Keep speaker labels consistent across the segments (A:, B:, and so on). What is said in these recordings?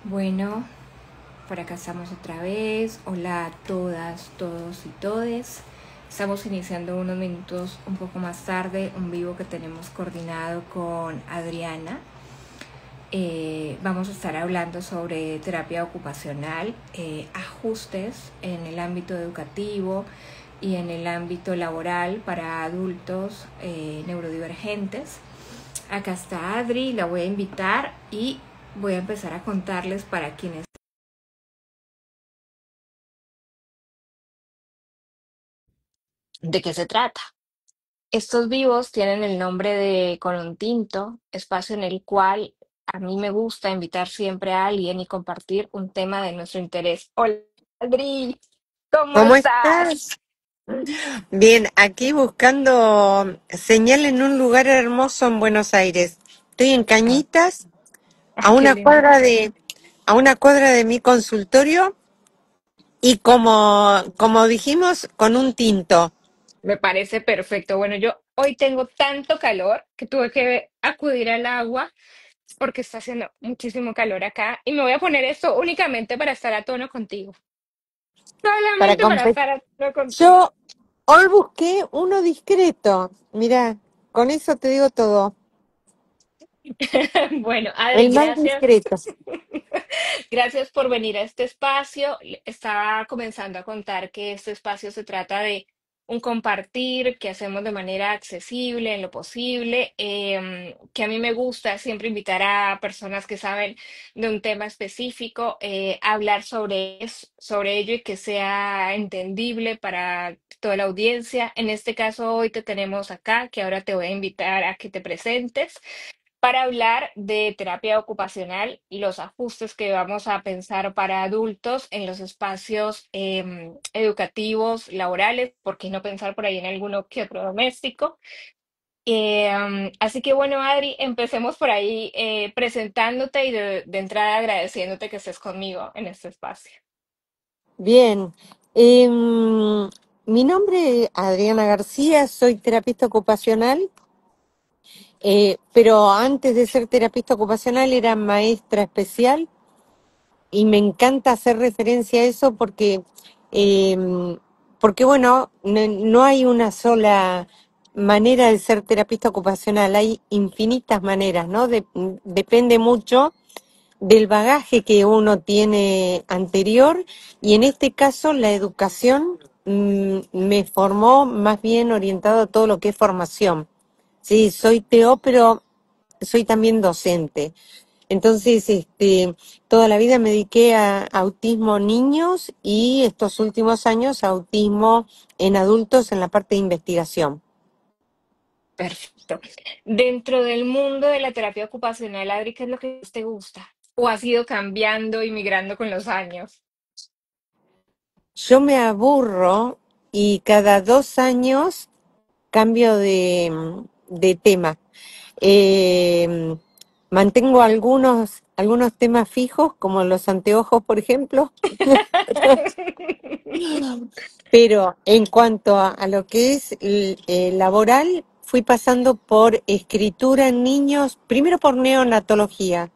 A: Bueno, por acá estamos otra vez. Hola a todas, todos y todes. Estamos iniciando unos minutos un poco más tarde un vivo que tenemos coordinado con Adriana. Vamos a estar hablando sobre terapia ocupacional, ajustes en el ámbito educativo y en el ámbito laboral para adultos neurodivergentes. Acá está Adri, la voy a invitar y voy a empezar a contarles para quienes de qué se trata. Estos vivos tienen el nombre de Con un Tinto, espacio en el cual a mí me gusta invitar siempre a alguien y compartir un tema de nuestro interés. Hola, Adri, ¿cómo
B: ¿Cómo
A: estás?
B: estás? Bien, aquí buscando señal en un lugar hermoso en Buenos Aires. Estoy en
A: Ah,
B: Cañitas, a
A: qué
B: una
A: lindo.
B: cuadra de mi consultorio y como dijimos, con un tinto.
A: Me parece perfecto. Bueno, yo hoy tengo tanto calor que tuve que acudir al agua porque está haciendo muchísimo calor acá y me voy a poner esto únicamente para estar a tono contigo.
B: Para
A: Solamente para
B: compe-
A: estar a tono contigo.
B: Yo hoy busqué uno discreto. Mira, con eso te digo todo.
A: Bueno,
B: El
A: Adri,
B: más
A: gracias.
B: discreto.
A: Gracias por venir a este espacio. Estaba comenzando a contar que este espacio se trata de un compartir que hacemos de manera accesible en lo posible, que a mí me gusta siempre invitar a personas que saben de un tema específico, a hablar sobre ello y que sea entendible para toda la audiencia. En este caso, hoy te tenemos acá, que ahora te voy a invitar a que te presentes para hablar de terapia ocupacional y los ajustes que vamos a pensar para adultos en los espacios educativos, laborales, ¿por qué no pensar por ahí en alguno que otro doméstico? Así que bueno, Adri, empecemos por ahí presentándote y de entrada agradeciéndote que estés conmigo en este espacio.
B: Bien. Mi nombre es Adriana García, soy terapista ocupacional. Pero antes de ser terapista ocupacional era maestra especial y me encanta hacer referencia a eso eh, porque bueno, no hay una sola manera de ser terapista ocupacional, hay infinitas maneras, ¿no? Depende mucho del bagaje que uno tiene anterior y en este caso la educación me formó más bien orientado a todo lo que es formación. Sí, soy TO, pero soy también docente. Entonces, toda la vida me dediqué a autismo niños y estos últimos años a autismo en adultos en la parte de investigación.
A: Perfecto. Dentro del mundo de la terapia ocupacional, Adri, ¿qué es lo que más te gusta? ¿O has ido cambiando y migrando con los años?
B: Yo me aburro y cada 2 años cambio de tema. Eh, Mantengo algunos temas fijos, como los anteojos, por ejemplo. Pero en cuanto a lo que es laboral, fui pasando por escritura en niños, primero por neonatología,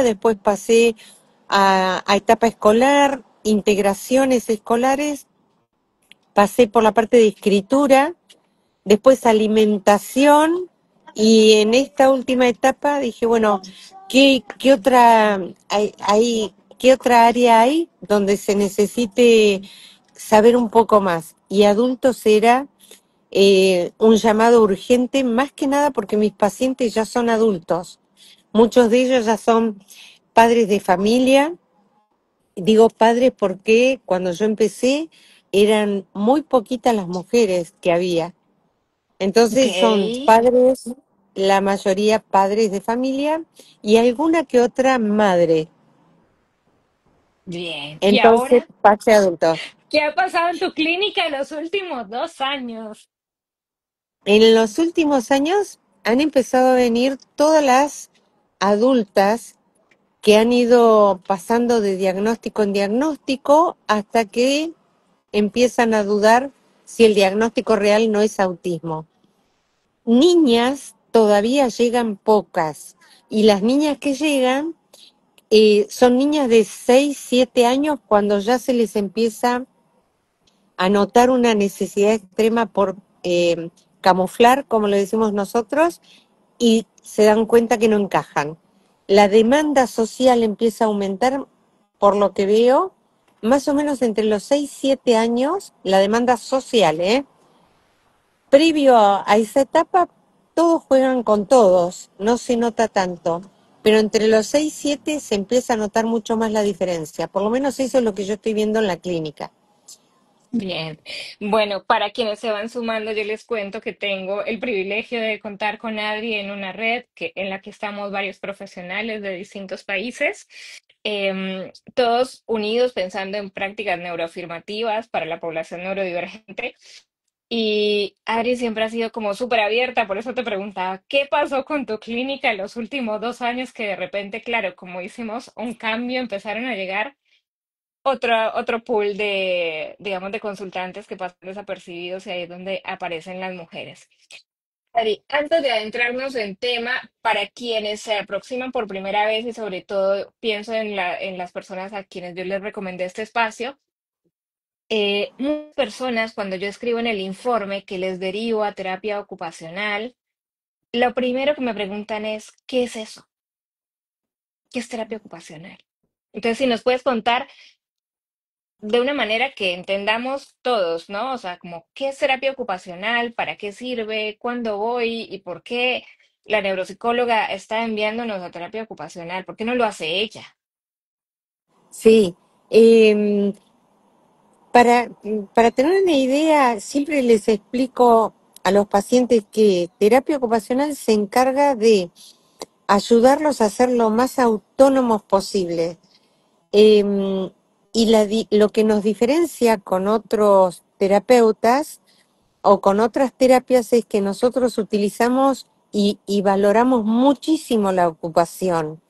B: después pasé a etapa escolar, integraciones escolares, pasé por la parte de escritura, después alimentación y en esta última etapa dije, bueno, ¿qué otra qué otra área hay donde se necesite saber un poco más? Y adultos era un llamado urgente, más que nada porque mis pacientes ya son adultos. Muchos de ellos ya son padres de familia. Digo padres porque cuando yo empecé eran muy poquitas las mujeres que había.
A: Ok,
B: Entonces son padres, la mayoría padres de familia y alguna que otra madre.
A: bien. ¿Y
B: Entonces
A: ahora
B: pasé a adultos.
A: qué ha pasado en tu clínica en los últimos 2 años?
B: En los últimos años han empezado a venir todas las adultas que han ido pasando de diagnóstico en diagnóstico hasta que empiezan a dudar si el diagnóstico real no es autismo. Niñas todavía llegan pocas y las niñas que llegan son niñas de 6 7 años cuando ya se les empieza a notar una necesidad extrema por camuflar, como lo decimos nosotros, y se dan cuenta que no encajan. La demanda social empieza a aumentar, por lo que veo, más o menos entre los 6 7 años, la demanda social, ¿eh? Previo a esa etapa, todos juegan con todos, no se nota tanto. Pero entre los 6 7 se empieza a notar mucho más la diferencia. Por lo menos eso es lo que yo estoy viendo en la clínica.
A: Bien, bueno, para quienes se van sumando, yo les cuento que tengo el privilegio de contar con Adri en una red en la que estamos varios profesionales de distintos países, todos unidos pensando en prácticas neuroafirmativas para la población neurodivergente. Y Adri siempre ha sido como súper abierta, por eso te preguntaba, ¿qué pasó con tu clínica en los últimos 2 años que de repente, claro, como hicimos un cambio, empezaron a llegar otro pool de, digamos, de consultantes que pasan desapercibidos y ahí es donde aparecen las mujeres? Ari, antes de adentrarnos en tema, para quienes se aproximan por primera vez y sobre todo pienso en las personas a quienes yo les recomendé este espacio, muchas personas cuando yo escribo en el informe que les derivo a terapia ocupacional, lo primero que me preguntan es, ¿qué es eso? ¿Qué es terapia ocupacional? Entonces, si nos puedes contar de una manera que entendamos todos, ¿no? O sea, como qué es terapia ocupacional, para qué sirve, cuándo voy y por qué la neuropsicóloga está enviándonos a terapia ocupacional, ¿por qué no lo hace ella?
B: Sí, em, para, para tener una idea, siempre les explico a los pacientes que terapia ocupacional se encarga de ayudarlos a ser lo más autónomos posible. Em, y lo que nos diferencia con otros terapeutas o con otras terapias es que nosotros utilizamos y valoramos muchísimo la ocupación.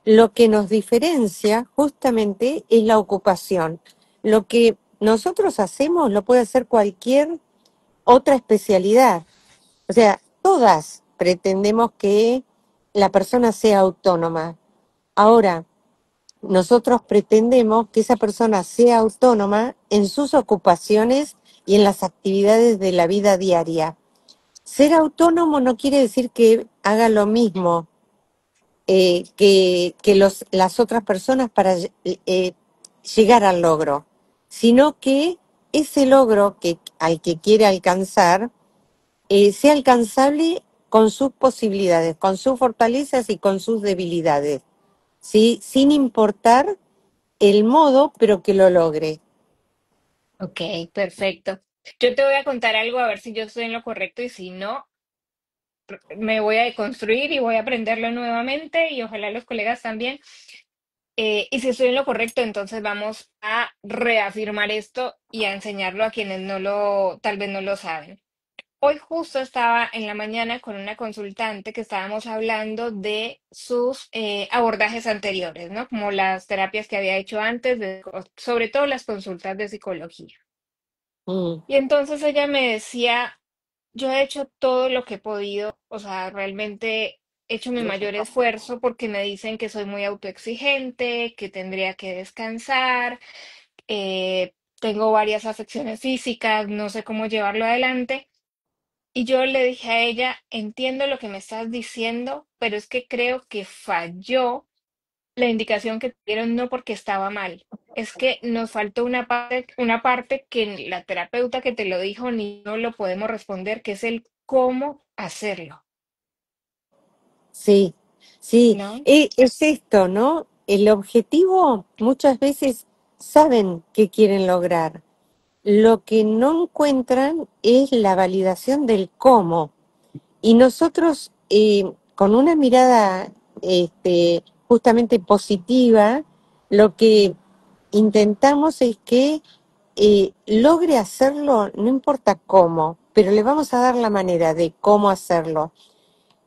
B: Lo que nos diferencia justamente es la ocupación. Lo que nosotros hacemos lo puede hacer cualquier otra especialidad. O sea, todas pretendemos que la persona sea autónoma. Ahora, nosotros pretendemos que esa persona sea autónoma en sus ocupaciones y en las actividades de la vida diaria. Ser autónomo no quiere decir que haga lo mismo que las otras personas para llegar al logro, sino que ese logro al que quiere alcanzar sea alcanzable con sus posibilidades, con sus fortalezas y con sus debilidades, ¿sí? Sin importar el modo, pero que lo logre.
A: Ok, perfecto. Yo te voy a contar algo a ver si yo estoy en lo correcto y si no, me voy a deconstruir y voy a aprenderlo nuevamente y ojalá los colegas también. Y si estoy en lo correcto, entonces vamos a reafirmar esto y a enseñarlo a quienes tal vez no lo saben. Hoy justo estaba en la mañana con una consultante que estábamos hablando de sus abordajes anteriores, ¿no? Como las terapias que había hecho antes, sobre todo las consultas de psicología.
B: Mm,
A: Y entonces ella me decía, yo he hecho todo lo que he podido, o sea, realmente he hecho mi mayor esfuerzo porque me dicen que soy muy autoexigente, que tendría que descansar, tengo varias afecciones físicas, no sé cómo llevarlo adelante. Y yo le dije a ella, entiendo lo que me estás diciendo, pero es que creo que falló la indicación que te dieron no porque estaba mal. Es que nos faltó una parte que la terapeuta que te lo dijo ni no lo podemos responder, que es el cómo hacerlo,
B: sí, sí,
A: ¿no?
B: es esto, ¿no? El objetivo muchas veces saben que quieren lograr. Lo que no encuentran es la validación del cómo. Y nosotros, con una mirada justamente positiva, lo que intentamos es que logre hacerlo, no importa cómo, pero le vamos a dar la manera de cómo hacerlo.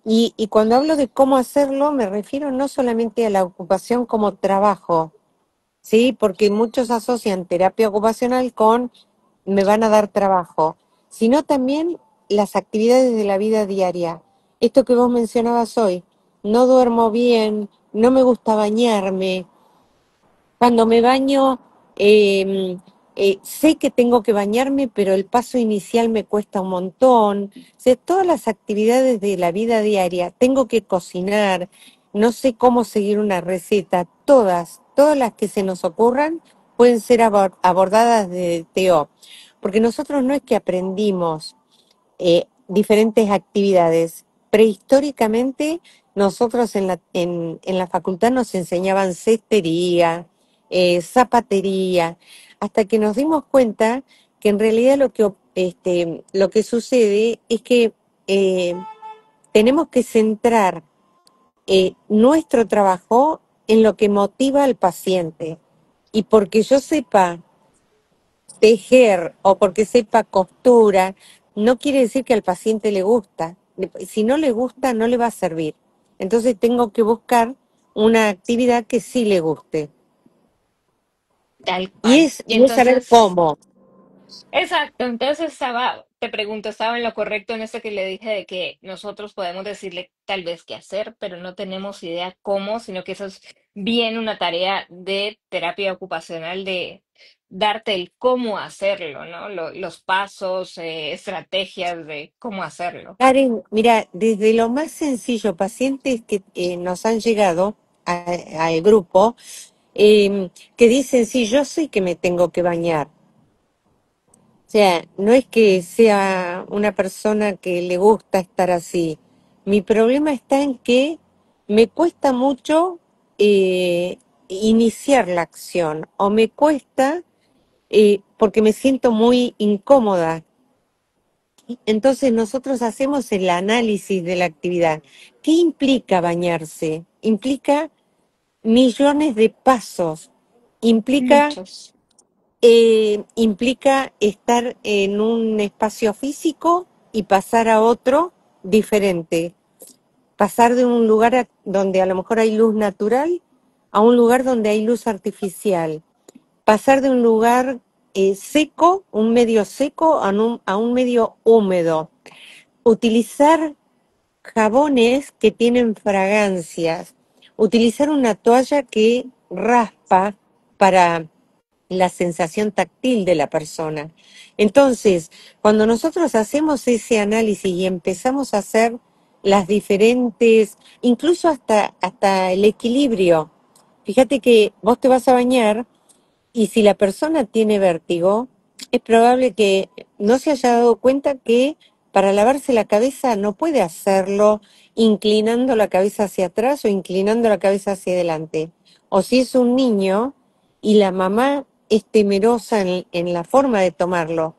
B: Y cuando hablo de cómo hacerlo, me refiero no solamente a la ocupación como trabajo, ¿sí? Porque muchos asocian terapia ocupacional con me van a dar trabajo, sino también las actividades de la vida diaria. Esto que vos mencionabas hoy, no duermo bien, no me gusta bañarme, Cuando me baño, eh, sé que tengo que bañarme, pero el paso inicial me cuesta un montón. O sea, todas las actividades de la vida diaria, tengo que cocinar, no sé cómo seguir una receta, todas las que se nos ocurran pueden ser abordadas de TO, porque nosotros no es que aprendimos diferentes actividades. Prehistóricamente, nosotros en la facultad nos enseñaban cestería, zapatería, hasta que nos dimos cuenta que en realidad lo que sucede es que eh, tenemos que centrar nuestro trabajo en lo que motiva al paciente. Y porque yo sepa tejer o porque sepa costura, no quiere decir que al paciente le gusta. Si no le gusta, no le va a servir. Entonces tengo que buscar una actividad que sí le guste.
A: Tal cual. Y
B: Y es saber
A: entonces,
B: cómo.
A: exacto, entonces te pregunto, estaba en lo correcto en esto que le dije de que nosotros podemos decirle tal vez qué hacer, pero no tenemos idea cómo, sino que eso es bien una tarea de terapia ocupacional de darte el cómo hacerlo, ¿no? Los pasos, estrategias de cómo hacerlo.
B: Karen, mira, desde lo más sencillo, pacientes que nos han llegado al grupo, que dicen, sí, yo sé que me tengo que bañar. O sea, no es que sea una persona que le gusta estar así. Mi problema está en que me cuesta mucho iniciar la acción o me cuesta porque me siento muy incómoda. Entonces nosotros hacemos el análisis de la actividad. ¿Qué implica bañarse? Implica millones de pasos. Implica
A: Muchos.
B: implica estar en un espacio físico y pasar a otro diferente. Pasar de un lugar donde a lo mejor hay luz natural a un lugar donde hay luz artificial. Pasar de un lugar seco, un medio seco, a un medio húmedo. Utilizar jabones que tienen fragancias. Utilizar una toalla que raspa para la sensación táctil de la persona. Entonces, cuando nosotros hacemos ese análisis y empezamos a hacer las diferentes, incluso hasta el equilibrio, fíjate que vos te vas a bañar y si la persona tiene vértigo, es probable que no se haya dado cuenta que para lavarse la cabeza no puede hacerlo inclinando la cabeza hacia atrás o inclinando la cabeza hacia adelante. O si es un niño y la mamá es temerosa en la forma de tomarlo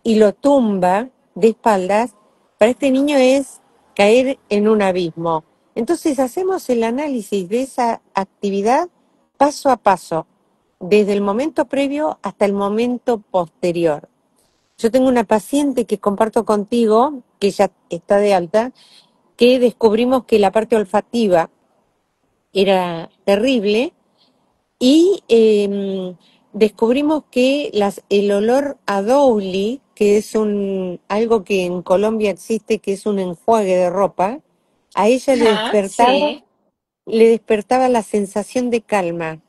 B: y lo tumba de espaldas, para este niño es caer en un abismo. Entonces hacemos el análisis de esa actividad paso a paso, desde el momento previo hasta el momento posterior. Yo tengo una paciente que comparto contigo, que ya está de alta, que descubrimos que la parte olfativa era terrible y descubrimos que el olor a Dowley, que es algo que en Colombia existe, que es un enjuague de ropa, a ella
A: Ajá, sí.
B: le despertaba la sensación de calma.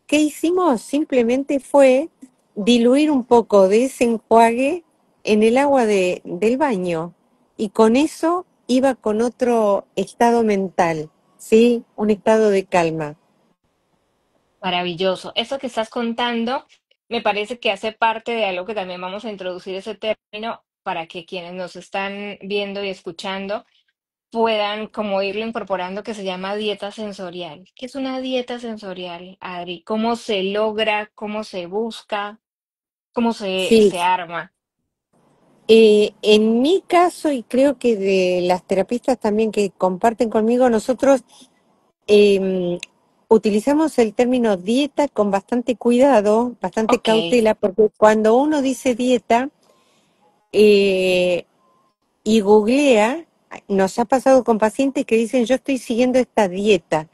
B: ¿Qué hicimos? Simplemente fue diluir un poco de ese enjuague en el agua del baño y con eso iba con otro estado mental, ¿sí? Un estado de calma.
A: Maravilloso. Eso que estás contando me parece que hace parte de algo que también vamos a introducir ese término para que quienes nos están viendo y escuchando puedan como irlo incorporando, que se llama dieta sensorial. ¿Qué es una dieta sensorial, Adri? ¿Cómo se logra? ¿Cómo se busca? ¿Cómo
B: Sí,
A: se arma?
B: en mi caso, y creo que de las terapistas también que comparten conmigo, nosotros eh, utilizamos el término dieta con bastante cuidado, bastante
A: Ok,
B: cautela, porque cuando uno dice dieta eh, y googlea, nos ha pasado con pacientes que dicen yo estoy siguiendo esta dieta,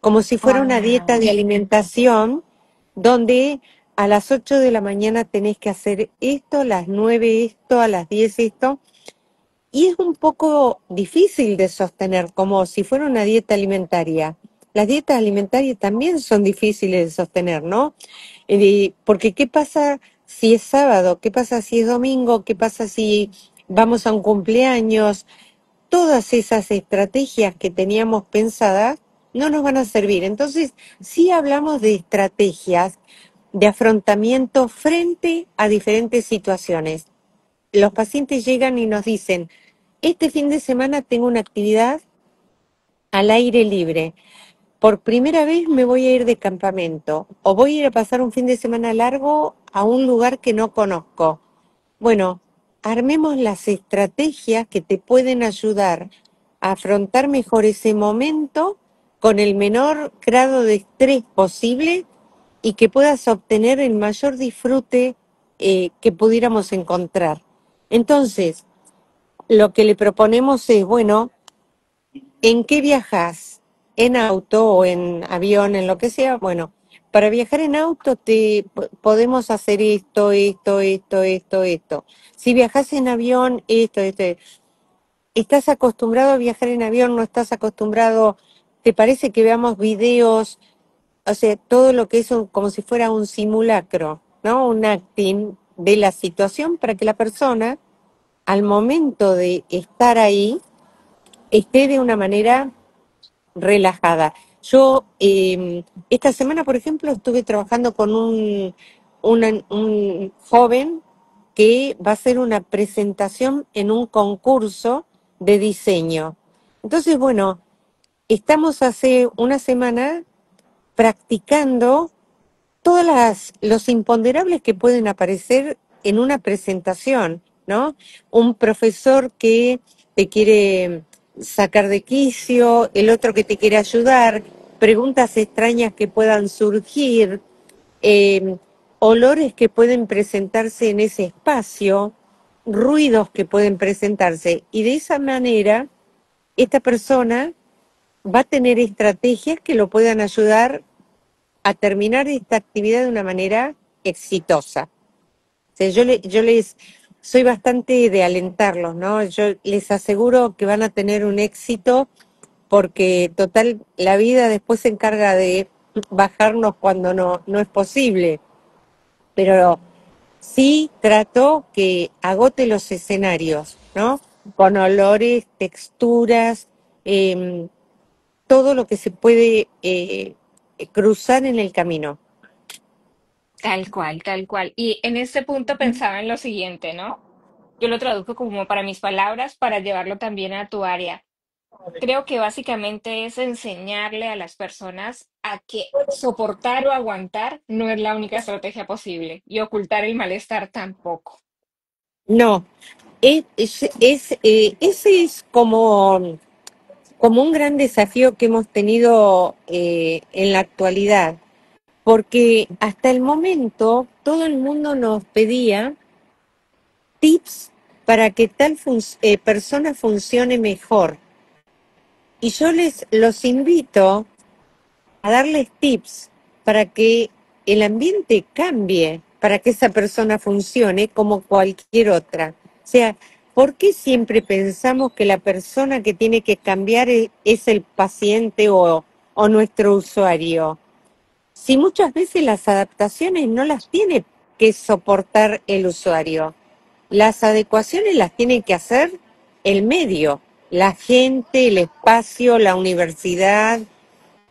B: como si fuera una dieta
A: wow,
B: de alimentación donde a las 8 de la mañana tenés que hacer esto, a las 9 esto, a las 10 esto. Y es un poco difícil de sostener, como si fuera una dieta alimentaria. las dietas alimentarias también son difíciles de sostener, ¿no? Porque ¿qué pasa si es sábado? ¿Qué pasa si es domingo? ¿Qué pasa si vamos a un cumpleaños? Todas esas estrategias que teníamos pensadas no nos van a servir. Entonces, sí hablamos de estrategias de afrontamiento frente a diferentes situaciones. Los pacientes llegan y nos dicen, este fin de semana tengo una actividad al aire libre. Por primera vez me voy a ir de campamento o voy a ir a pasar un fin de semana largo a un lugar que no conozco. Bueno, armemos las estrategias que te pueden ayudar a afrontar mejor ese momento con el menor grado de estrés posible y que puedas obtener el mayor disfrute que pudiéramos encontrar. Entonces, lo que le proponemos es, bueno, ¿en qué viajas? ¿En auto o en avión, en lo que sea? Bueno, para viajar en auto podemos hacer esto. Si viajas en avión, esto. ¿Estás acostumbrado a viajar en avión? ¿No estás acostumbrado? ¿Te parece que veamos videos? O sea, todo lo que es como si fuera un simulacro, ¿no? Un acting de la situación para que la persona, al momento de estar ahí, esté de una manera relajada. Yo esta semana, por ejemplo, estuve trabajando con un joven que va a hacer una presentación en un concurso de diseño. Entonces, bueno, estamos hace una semana practicando los imponderables que pueden aparecer en una presentación, ¿no? Un profesor que te quiere sacar de quicio, el otro que te quiere ayudar, preguntas extrañas que puedan surgir, eh, olores que pueden presentarse en ese espacio, ruidos que pueden presentarse. Y de esa manera, esta persona va a tener estrategias que lo puedan ayudar a terminar esta actividad de una manera exitosa. O sea, yo les soy bastante de alentarlos, ¿no? Yo les aseguro que van a tener un éxito porque total la vida después se encarga de bajarnos cuando no es posible, pero sí trato que agote los escenarios, ¿no? Con olores, texturas, em, todo lo que se puede cruzar en el camino.
A: Tal cual, tal cual. Y en este punto pensaba en lo siguiente, ¿no? Yo lo traduzco como para mis palabras, para llevarlo también a tu área. Creo que básicamente es enseñarle a las personas a que soportar o aguantar no es la única estrategia posible y ocultar el malestar tampoco.
B: No, ese es como un gran desafío que hemos tenido en la actualidad, porque hasta el momento todo el mundo nos pedía tips para que persona funcione mejor. Y yo los invito a darles tips para que el ambiente cambie, para que esa persona funcione como cualquier otra. O sea, ¿por qué siempre pensamos que la persona que tiene que cambiar es el paciente o nuestro usuario? Si muchas veces las adaptaciones no las tiene que soportar el usuario, las adecuaciones las tiene que hacer el medio, la gente, el espacio, la universidad,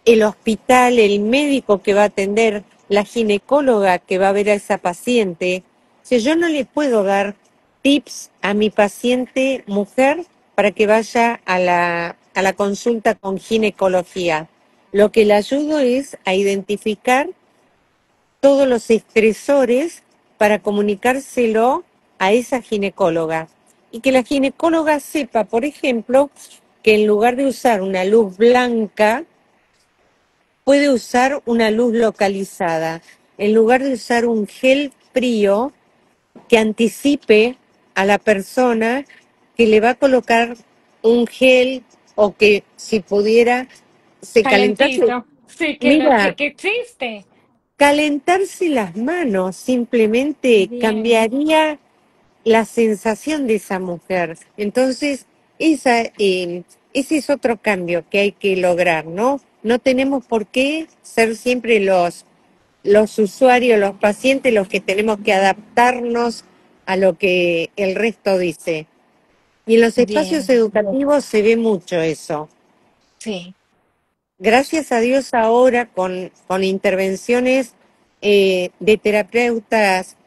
B: el hospital, el médico que va a atender, la ginecóloga que va a ver a esa paciente. Si yo no le puedo dar tips a mi paciente mujer para que vaya a la consulta con ginecología, lo que le ayudo es a identificar todos los estresores para comunicárselo a esa ginecóloga. Y que la ginecóloga sepa, por ejemplo, que en lugar de usar una luz blanca, puede usar una luz localizada. En lugar de usar un gel frío que anticipe a la persona que le va a colocar un gel o que si pudiera se calentarse.
A: Calentito. Sí,
B: Mira,
A: que existe.
B: calentarse las manos simplemente
A: Bien.
B: cambiaría la sensación de esa mujer. Entonces, ese es otro cambio que hay que lograr, ¿no? no tenemos por qué ser siempre los usuarios, los pacientes, los que tenemos que adaptarnos a lo que el resto dice. Y en los espacios
A: Bien,
B: educativos se ve mucho eso.
A: sí,
B: Gracias a Dios ahora con intervenciones de terapeutas,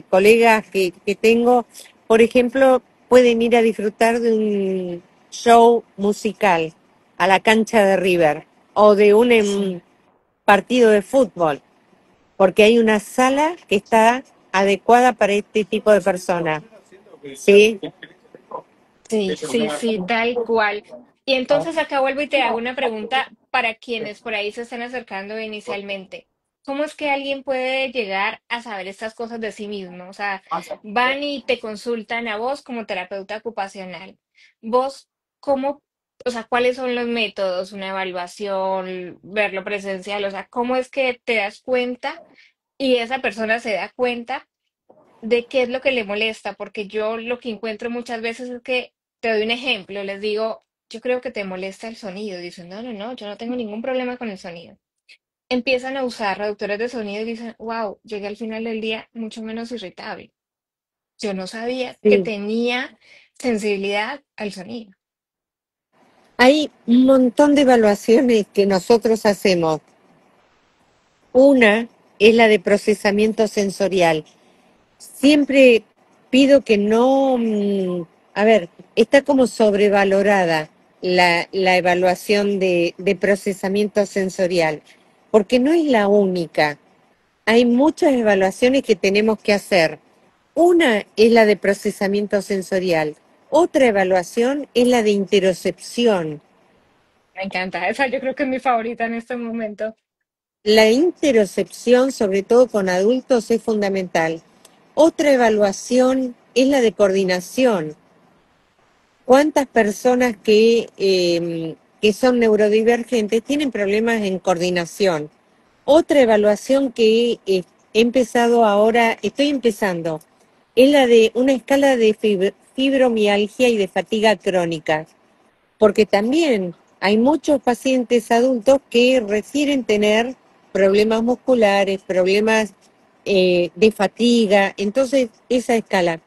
B: colegas que tengo, por ejemplo, pueden ir a disfrutar de un show musical a la cancha de River o de un
A: sí.
B: partido de fútbol, porque hay una sala que está adecuada para este tipo de personas. ¿Sí?
A: Sí, sí, sí, tal cual. Y entonces acá vuelvo y te hago una pregunta para quienes por ahí se están acercando inicialmente. ¿Cómo es que alguien puede llegar a saber estas cosas de sí mismo? O sea, van y te consultan a vos como terapeuta ocupacional. Vos, ¿cómo, o sea, cuáles son los métodos, una evaluación, verlo presencial? O sea, ¿cómo es que te das cuenta y esa persona se da cuenta de qué es lo que le molesta? Porque yo lo que encuentro muchas veces es que, te doy un ejemplo, les digo, yo creo que te molesta el sonido. Dicen, no, no, no, yo no tengo ningún problema con el sonido. Empiezan a usar reductores de sonido y dicen, wow, llegué al final del día mucho menos irritable. Yo no sabía que
B: Sí.
A: tenía sensibilidad al sonido.
B: Hay un montón de evaluaciones que nosotros hacemos. Una es la de procesamiento sensorial. Siempre pido que no, a ver, está como sobrevalorada la evaluación de procesamiento sensorial, porque no es la única. Hay muchas evaluaciones que tenemos que hacer. Una es la de procesamiento sensorial, otra evaluación es la de interocepción.
A: Me encanta, esa yo creo que es mi favorita en este momento.
B: La interocepción, sobre todo con adultos, es fundamental. Otra evaluación es la de coordinación. ¿Cuántas personas que son neurodivergentes tienen problemas en coordinación? Otra evaluación que he empezado ahora, estoy empezando, es la de una escala de fibromialgia y de fatiga crónica, porque también hay muchos pacientes adultos que refieren tener problemas musculares, problemas de fatiga, entonces esa escala.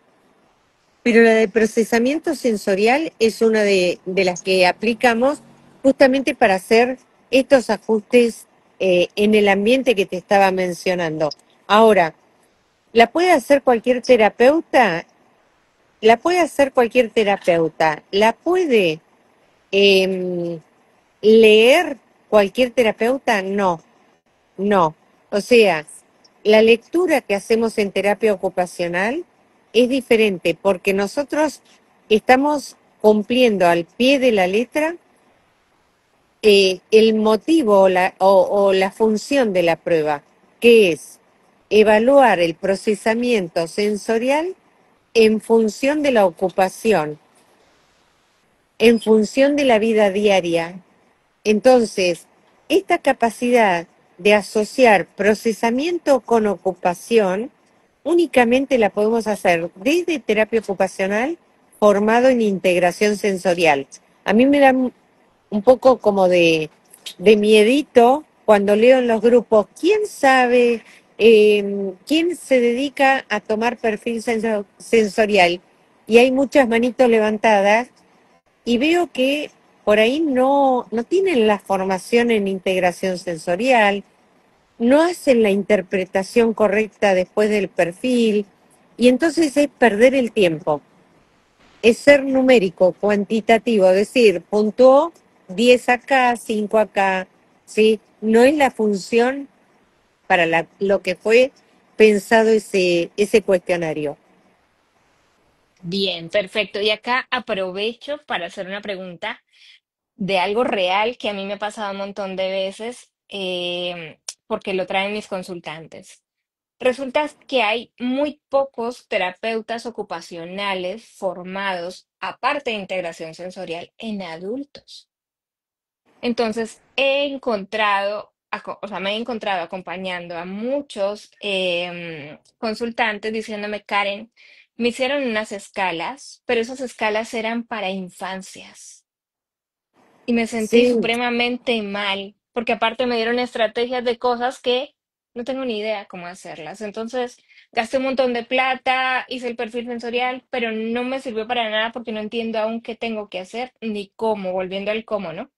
B: Pero la de procesamiento sensorial es una de las que aplicamos justamente para hacer estos ajustes en el ambiente que te estaba mencionando. Ahora, ¿la puede hacer cualquier terapeuta? La puede hacer cualquier terapeuta. La puede eh, leer cualquier terapeuta. No, no. O sea, la lectura que hacemos en terapia ocupacional es diferente porque nosotros estamos cumpliendo al pie de la letra el motivo o la función de la prueba, que es evaluar el procesamiento sensorial en función de la ocupación, en función de la vida diaria. Entonces, esta capacidad de asociar procesamiento con ocupación únicamente la podemos hacer desde terapia ocupacional formado en integración sensorial. A mí me da un poco como de miedito cuando leo en los grupos, ¿quién sabe, quién se dedica a tomar perfil sensorial? Y hay muchas manitos levantadas y veo que por ahí no tienen la formación en integración sensorial, no hacen la interpretación correcta después del perfil, y entonces es perder el tiempo, es ser numérico, cuantitativo, es decir, puntuó 10 acá, 5 acá, ¿sí? No es la función para lo que fue pensado ese cuestionario.
A: Bien, perfecto. Y acá aprovecho para hacer una pregunta de algo real que a mí me ha pasado un montón de veces, porque lo traen mis consultantes. Resulta que hay muy pocos terapeutas ocupacionales formados, aparte de integración sensorial, en adultos. Entonces, o sea, me he encontrado acompañando a muchos consultantes diciéndome, Karen, me hicieron unas escalas, pero esas escalas eran para infancias y me sentí
B: Sí,
A: supremamente mal. porque aparte me dieron estrategias de cosas que no tengo ni idea cómo hacerlas. Entonces, gasté un montón de plata, hice el perfil sensorial, pero no me sirvió para nada porque no entiendo aún qué tengo que hacer ni cómo, volviendo al cómo, ¿no?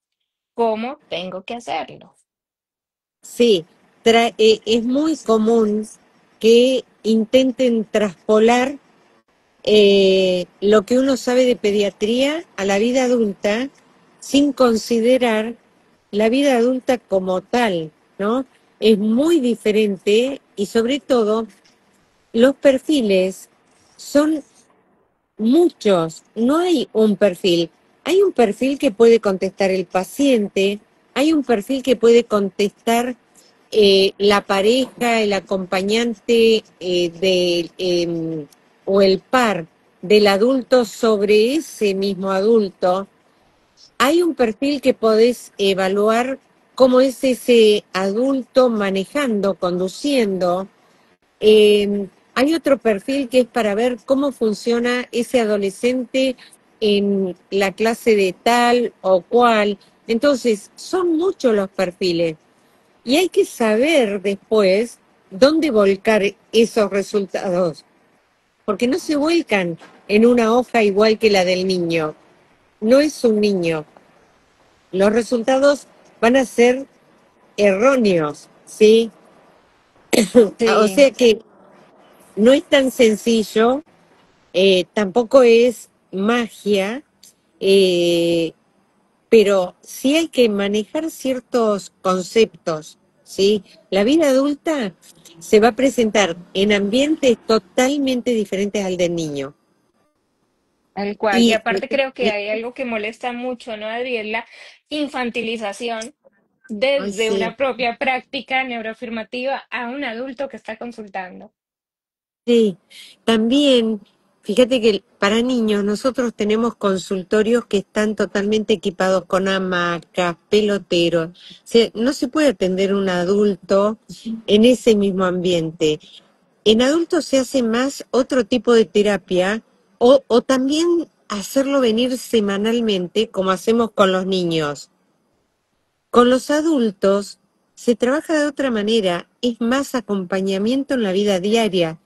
A: ¿Cómo tengo que hacerlo?
B: Sí, es muy común que intenten traspolar lo que uno sabe de pediatría a la vida adulta sin considerar la vida adulta como tal, ¿no? Es muy diferente y sobre todo los perfiles son muchos, no hay un perfil. Hay un perfil que puede contestar el paciente, hay un perfil que puede contestar la pareja, el acompañante o el par del adulto sobre ese mismo adulto. Hay un perfil que podés evaluar cómo es ese adulto manejando, conduciendo. Hay otro perfil que es para ver cómo funciona ese adolescente en la clase de tal o cual. Entonces, son muchos los perfiles y hay que saber después dónde volcar esos resultados, porque no se vuelcan en una hoja igual que la del niño. No es un niño. Los resultados van a ser erróneos, ¿sí? O
A: Sí.
B: sea que no es tan sencillo. Tampoco es magia, eh, pero sí hay que manejar ciertos conceptos, ¿sí? La vida adulta se va a presentar en ambientes totalmente diferentes al del niño.
A: Tal cual. Y
B: Y,
A: aparte creo que hay algo que molesta mucho, ¿no, Adri? Es la infantilización
B: ay,
A: desde
B: sí,
A: una propia práctica neuroafirmativa a un adulto que está consultando.
B: sí, también, fíjate que para niños nosotros tenemos consultorios que están totalmente equipados con hamacas, peloteros. No se puede atender un adulto en ese mismo ambiente. En adultos se hace más otro tipo de terapia o también hacerlo venir semanalmente como hacemos con los niños. Con los adultos se trabaja de otra manera, es más acompañamiento en la vida diaria.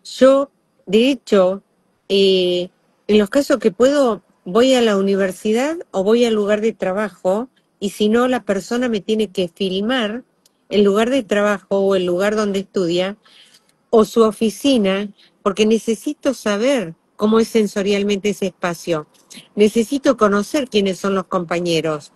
B: Yo, de hecho, en los casos que puedo, voy a la universidad o voy al lugar de trabajo y si no, la persona me tiene que filmar el lugar de trabajo o el lugar donde estudia o su oficina porque necesito saber cómo es sensorialmente ese espacio. Necesito conocer quiénes son los compañeros.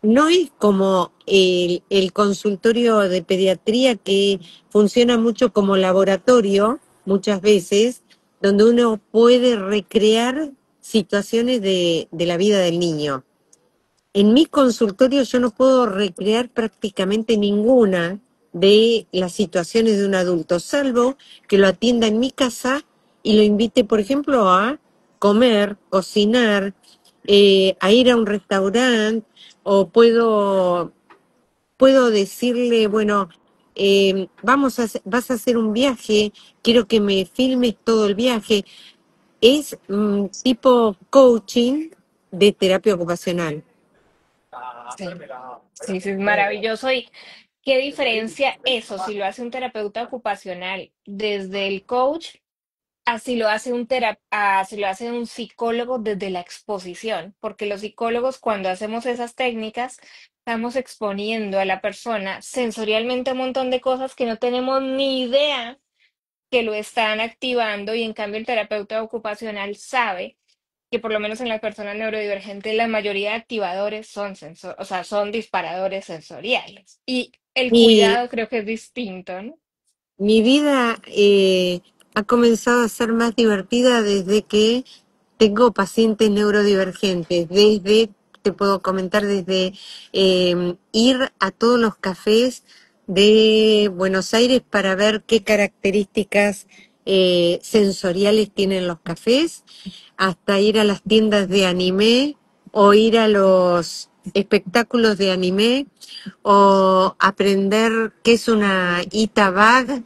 B: No es como el consultorio de pediatría que funciona mucho como laboratorio, muchas veces, donde uno puede recrear situaciones de la vida del niño. En mi consultorio yo no puedo recrear prácticamente ninguna de las situaciones de un adulto, salvo que lo atienda en mi casa y lo invite, por ejemplo, a comer, cocinar, a ir a un restaurante, o puedo decirle, bueno, vas a hacer un viaje, quiero que me filmes todo el viaje. Es tipo coaching de terapia ocupacional.
A: Sí, sí, sí, es maravilloso. ¿Y qué diferencia eso si lo hace un terapeuta ocupacional desde el coach? Así lo hace así lo hace un psicólogo desde la exposición, porque los psicólogos cuando hacemos esas técnicas estamos exponiendo a la persona sensorialmente un montón de cosas que no tenemos ni idea que lo están activando y en cambio el terapeuta ocupacional sabe que por lo menos en las personas neurodivergentes la mayoría de activadores son o sea, son disparadores sensoriales y el
B: Mi,
A: cuidado creo que es distinto, ¿no?
B: Mi vida ha comenzado a ser más divertida desde que tengo pacientes neurodivergentes, te puedo comentar, desde ir a todos los cafés de Buenos Aires para ver qué características sensoriales tienen los cafés, hasta ir a las tiendas de anime o ir a los espectáculos de anime o aprender qué es una Ita Bag,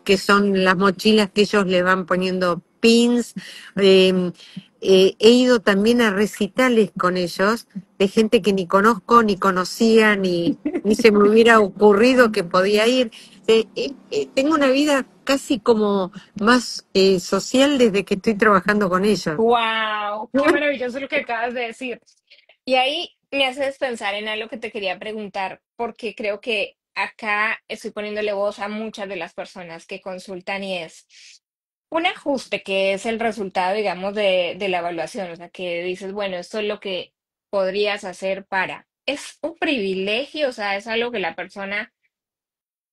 B: que son las mochilas que ellos le van poniendo pins. eh, he ido también a recitales con ellos de gente que ni conozco, ni conocía, ni se me hubiera ocurrido que podía ir. Tengo una vida casi como más social desde que estoy trabajando con ellos.
A: Wow, qué maravilloso lo que acabas de decir. Y ahí me haces pensar en algo que te quería preguntar, porque creo que acá estoy poniéndole voz a muchas de las personas que consultan y es un ajuste que es el resultado, digamos, de la evaluación. O sea, que dices, bueno, esto es lo que podrías hacer para. ¿Es un privilegio? O sea, ¿es algo que la persona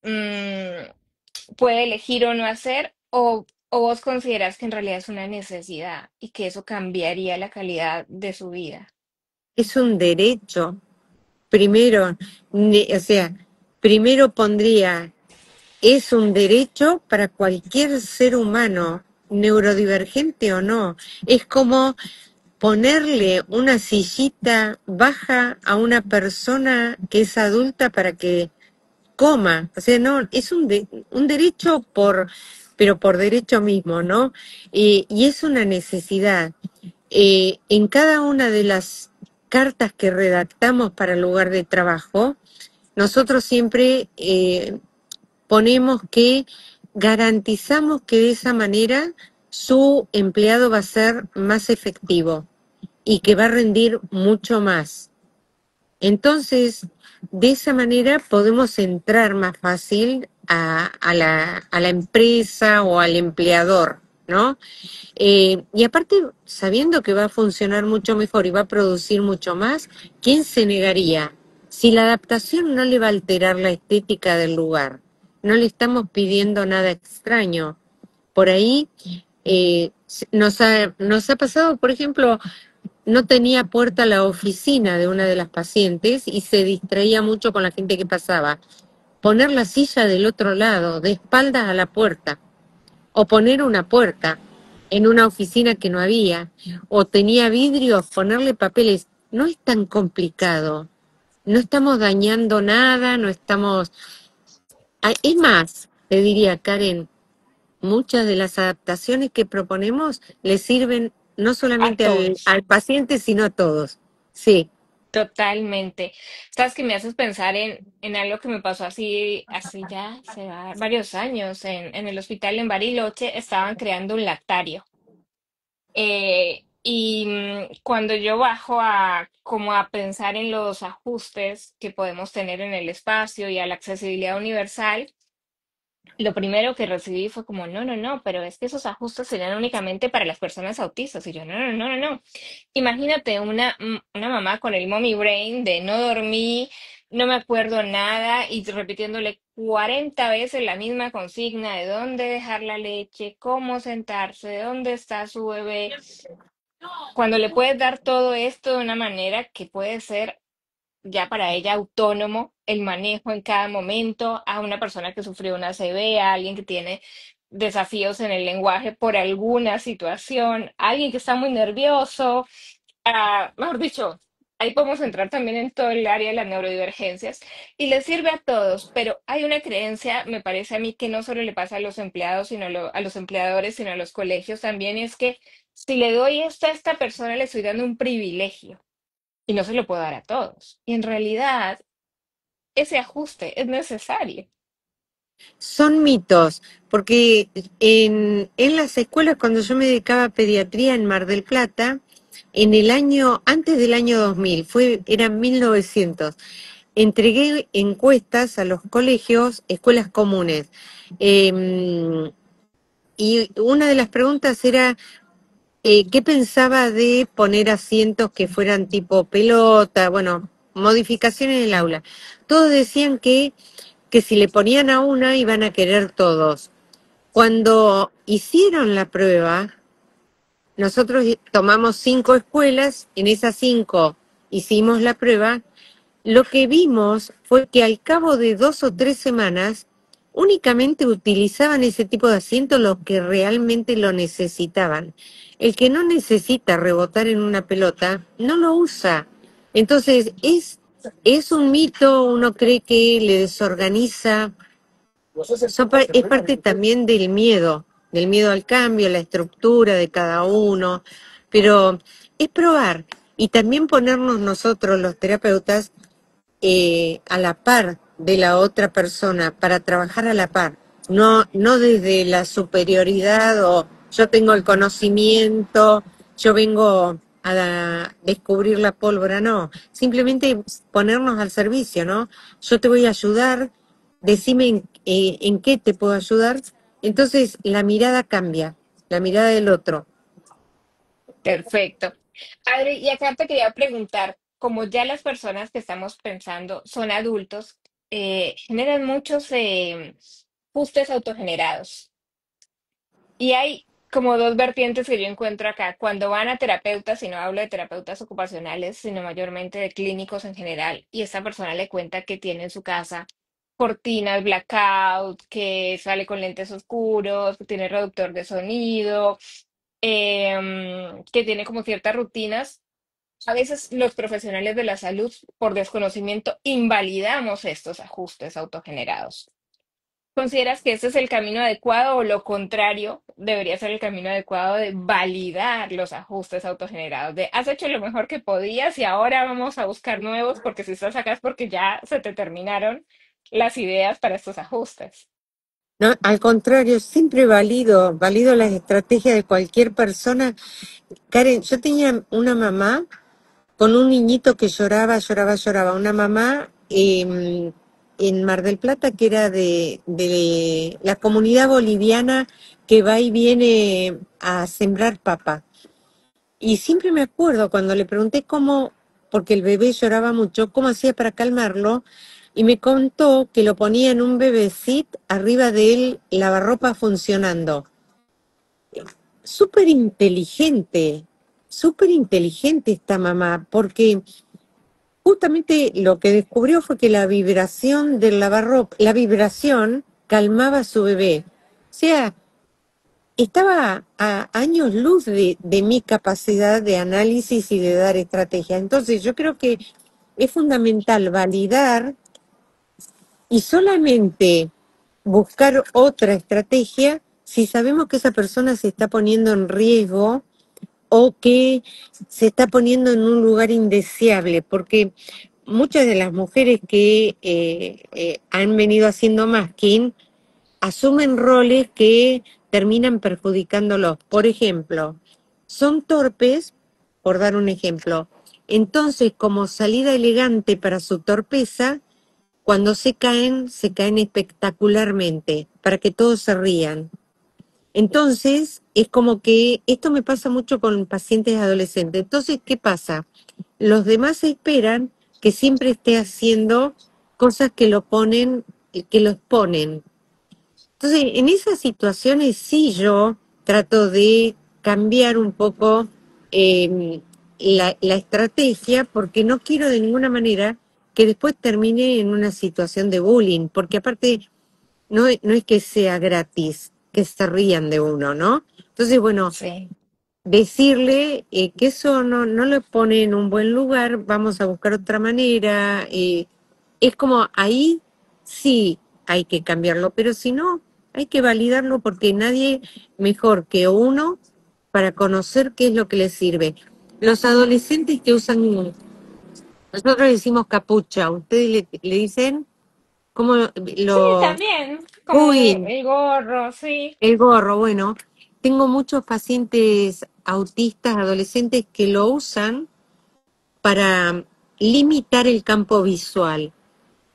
A: puede elegir o no hacer? O vos consideras que en realidad es una necesidad y que eso cambiaría la calidad de su vida?
B: Es un derecho. Primero, o sea, primero pondría, es un derecho para cualquier ser humano, neurodivergente o no. Es como ponerle una sillita baja a una persona que es adulta para que coma. O sea, no, es un derecho pero por derecho mismo, ¿no? Y es una necesidad. En cada una de las cartas que redactamos para el lugar de trabajo, nosotros siempre ponemos que garantizamos que de esa manera su empleado va a ser más efectivo y que va a rendir mucho más. Entonces, de esa manera podemos entrar más fácil a la empresa o al empleador, ¿no? Y aparte, sabiendo que va a funcionar mucho mejor y va a producir mucho más, ¿quién se negaría? Si la adaptación no le va a alterar la estética del lugar, no le estamos pidiendo nada extraño. Por ahí nos ha pasado, por ejemplo, no tenía puerta la oficina de una de las pacientes y se distraía mucho con la gente que pasaba. Poner la silla del otro lado, de espaldas a la puerta, o poner una puerta en una oficina que no había, o tenía vidrios, ponerle papeles. No es tan complicado. No estamos dañando nada, no estamos... Es más, te diría, Karen, muchas de las adaptaciones que proponemos le sirven no
A: A
B: solamente
A: todos.
B: al paciente, sino a todos. Sí.
A: Totalmente. Sabes que me haces pensar en algo que me pasó así ya hace varios años en el hospital en Bariloche, estaban creando un lactario. Y cuando yo bajo a como a pensar en los ajustes que podemos tener en el espacio y a la accesibilidad universal, lo primero que recibí fue como, no, no, no, pero es que esos ajustes serían únicamente para las personas autistas. Y yo, no, no, no, no, no. Imagínate una mamá con el mommy brain de no dormí, no me acuerdo nada y repitiéndole 40 veces la misma consigna de dónde dejar la leche, cómo sentarse, dónde está su bebé. Cuando le puedes dar todo esto de una manera que puede ser ya para ella autónomo el manejo en cada momento a una persona que sufrió una ACV, a alguien que tiene desafíos en el lenguaje por alguna situación, a alguien que está muy nervioso, mejor dicho, ahí podemos entrar también en todo el área de las neurodivergencias y le sirve a todos, pero hay una creencia, me parece a mí, que no solo le pasa a los empleados, a los empleadores, sino a los colegios también, es que si le doy esto a esta persona, le estoy dando un privilegio y no se lo puedo dar a todos. Y en realidad, ese ajuste es necesario.
B: Son mitos, porque en las escuelas, cuando yo me dedicaba a pediatría en Mar del Plata, antes del año 2000, eran 1900, entregué encuestas a los colegios, escuelas comunes. Eh, y una de las preguntas era, ¿qué pensaba de poner asientos que fueran tipo pelota? Bueno, modificaciones en el aula. Todos decían que si le ponían a una iban a querer todos. Cuando hicieron la prueba, nosotros tomamos 5 escuelas, en esas 5 hicimos la prueba. Lo que vimos fue que al cabo de 2 o 3 semanas únicamente utilizaban ese tipo de asientos los que realmente lo necesitaban. El que no necesita rebotar en una pelota no lo usa. Entonces es un mito, uno cree que le desorganiza. Es parte también del miedo al cambio, la estructura de cada uno. pero es probar y también ponernos nosotros, los terapeutas, a la par de la otra persona, para trabajar a la par, no desde la superioridad o yo tengo el conocimiento, yo vengo a descubrir la pólvora, no, simplemente ponernos al servicio, ¿no? Yo te voy a ayudar, decime en qué te puedo ayudar, entonces la mirada cambia, la mirada del otro.
A: Perfecto. Adri, y acá te quería preguntar, como ya las personas que estamos pensando son adultos, generan muchos ajustes autogenerados. Y hay como dos vertientes que yo encuentro acá. Cuando van a terapeutas, y no hablo de terapeutas ocupacionales, sino mayormente de clínicos en general, y esta persona le cuenta que tiene en su casa cortinas blackout, que sale con lentes oscuros, que tiene reductor de sonido, que tiene como ciertas rutinas. A veces los profesionales de la salud, por desconocimiento, invalidamos estos ajustes autogenerados. ¿Consideras que ese es el camino adecuado o lo contrario debería ser el camino adecuado de validar los ajustes autogenerados? De has hecho lo mejor que podías y ahora vamos a buscar nuevos porque si estás acá es porque ya se te terminaron las ideas para estos ajustes.
B: No, al contrario, siempre valido las estrategias de cualquier persona. Karen, yo tenía una mamá con un niñito que lloraba. Una mamá en Mar del Plata que era de la comunidad boliviana que va y viene a sembrar papa. Y siempre me acuerdo cuando le pregunté cómo, porque el bebé lloraba mucho, cómo hacía para calmarlo, y me contó que lo ponía en un bebecit arriba del lavarropa funcionando. Súper inteligente, súper inteligente esta mamá, porque justamente lo que descubrió fue que la vibración del lavarropa, la vibración calmaba a su bebé. O sea, estaba a años luz de mi capacidad de análisis y de dar estrategia. Entonces, yo creo que es fundamental validar y solamente buscar otra estrategia si sabemos que esa persona se está poniendo en riesgo o que se está poniendo en un lugar indeseable, porque muchas de las mujeres que han venido haciendo masking asumen roles que terminan perjudicándolos. Por ejemplo, son torpes, por dar un ejemplo. Entonces, como salida elegante para su torpeza, cuando se caen espectacularmente, para que todos se rían. Entonces, es como que esto me pasa mucho con pacientes adolescentes. Entonces, ¿qué pasa? Los demás esperan que siempre esté haciendo cosas que lo ponen, que los ponen. Entonces, en esas situaciones sí yo trato de cambiar un poco eh, la estrategia porque no quiero de ninguna manera que después termine en una situación de bullying, porque aparte no es que sea gratis, que se rían de uno, ¿no? Entonces, bueno,
A: Sí.
B: decirle que eso no lo pone en un buen lugar, vamos a buscar otra manera. Es como ahí sí hay que cambiarlo, pero si no, hay que validarlo porque nadie mejor que uno para conocer qué es lo que les sirve. Los adolescentes que usan, nosotros le decimos capucha, ustedes le dicen, ¿cómo
A: Sí,
B: lo...
A: también, como
B: Uy,
A: el gorro, sí.
B: el gorro, bueno, tengo muchos pacientes autistas, adolescentes que lo usan para limitar el campo visual.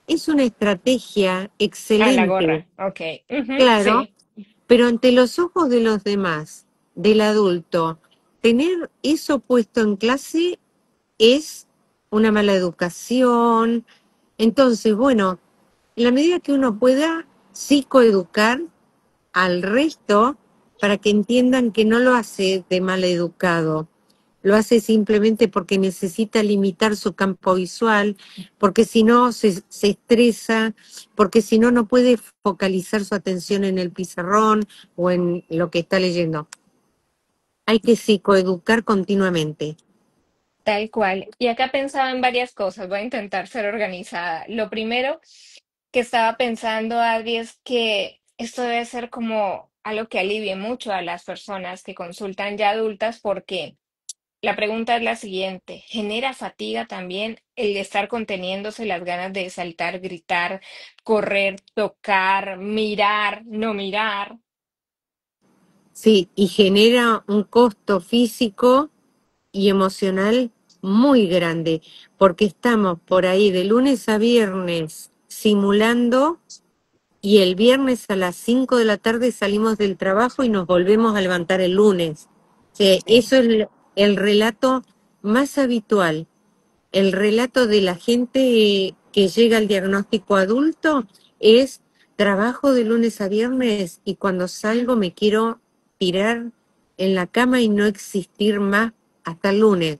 B: Es una estrategia
A: A la
B: excelente,
A: gorra, ok. Ujú,
B: claro,
A: sí,
B: pero ante los ojos de los demás, del adulto, tener eso puesto en clase es una mala educación. Entonces, bueno, en la medida que uno pueda psicoeducar al resto para que entiendan que no lo hace de mal educado, lo hace simplemente porque necesita limitar su campo visual, porque si no se estresa, porque si no no puede focalizar su atención en el pizarrón o en lo que está leyendo. Hay que psicoeducar continuamente.
A: tal cual. Y acá pensaba en varias cosas, voy a intentar ser organizada. Lo primero que estaba pensando, Adri, es que esto debe ser como algo que alivie mucho a las personas que consultan ya adultas, porque la pregunta es la siguiente: ¿genera fatiga también el estar conteniéndose las ganas de saltar, gritar, correr, tocar, mirar, no mirar?
B: Sí, y genera un costo físico y emocional muy grande, porque estamos por ahí de lunes a viernes simulando y el viernes a las 5 de la tarde salimos del trabajo y nos volvemos a levantar el lunes. O sea,
A: Sí,
B: eso es el relato más habitual. El relato de la gente que llega al diagnóstico adulto es trabajo de lunes a viernes y cuando salgo me quiero tirar en la cama y no existir más hasta el lunes.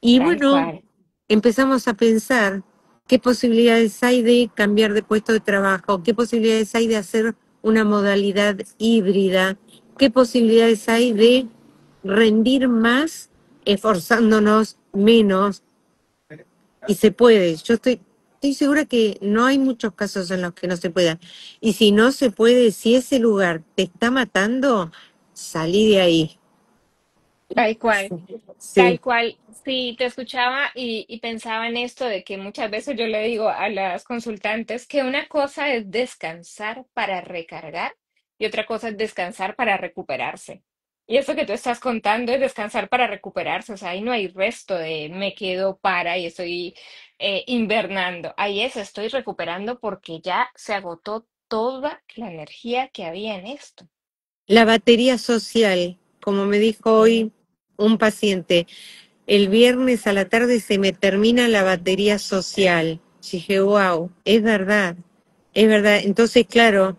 B: Y
A: tal
B: bueno,
A: cual.
B: empezamos a pensar qué posibilidades hay de cambiar de puesto de trabajo, qué posibilidades hay de hacer una modalidad híbrida, qué posibilidades hay de rendir más esforzándonos menos. Y se puede. Estoy segura que no hay muchos casos en los que no se pueda. Y si no se puede, si ese lugar te está matando, salí de ahí.
A: Tal cual.
B: Sí.
A: Tal cual, sí, te escuchaba y pensaba en esto de que muchas veces yo le digo a las consultantes que una cosa es descansar para recargar y otra cosa es descansar para recuperarse. Y eso que tú estás contando es descansar para recuperarse, o sea, ahí no hay resto de me quedo para y estoy invernando. Ahí es, estoy recuperando porque ya se agotó toda la energía que había en esto.
B: La batería social, como me dijo
A: Sí,
B: hoy un paciente, el viernes a la tarde se me termina la batería social. Dije, wow, es verdad, es verdad. Entonces, claro,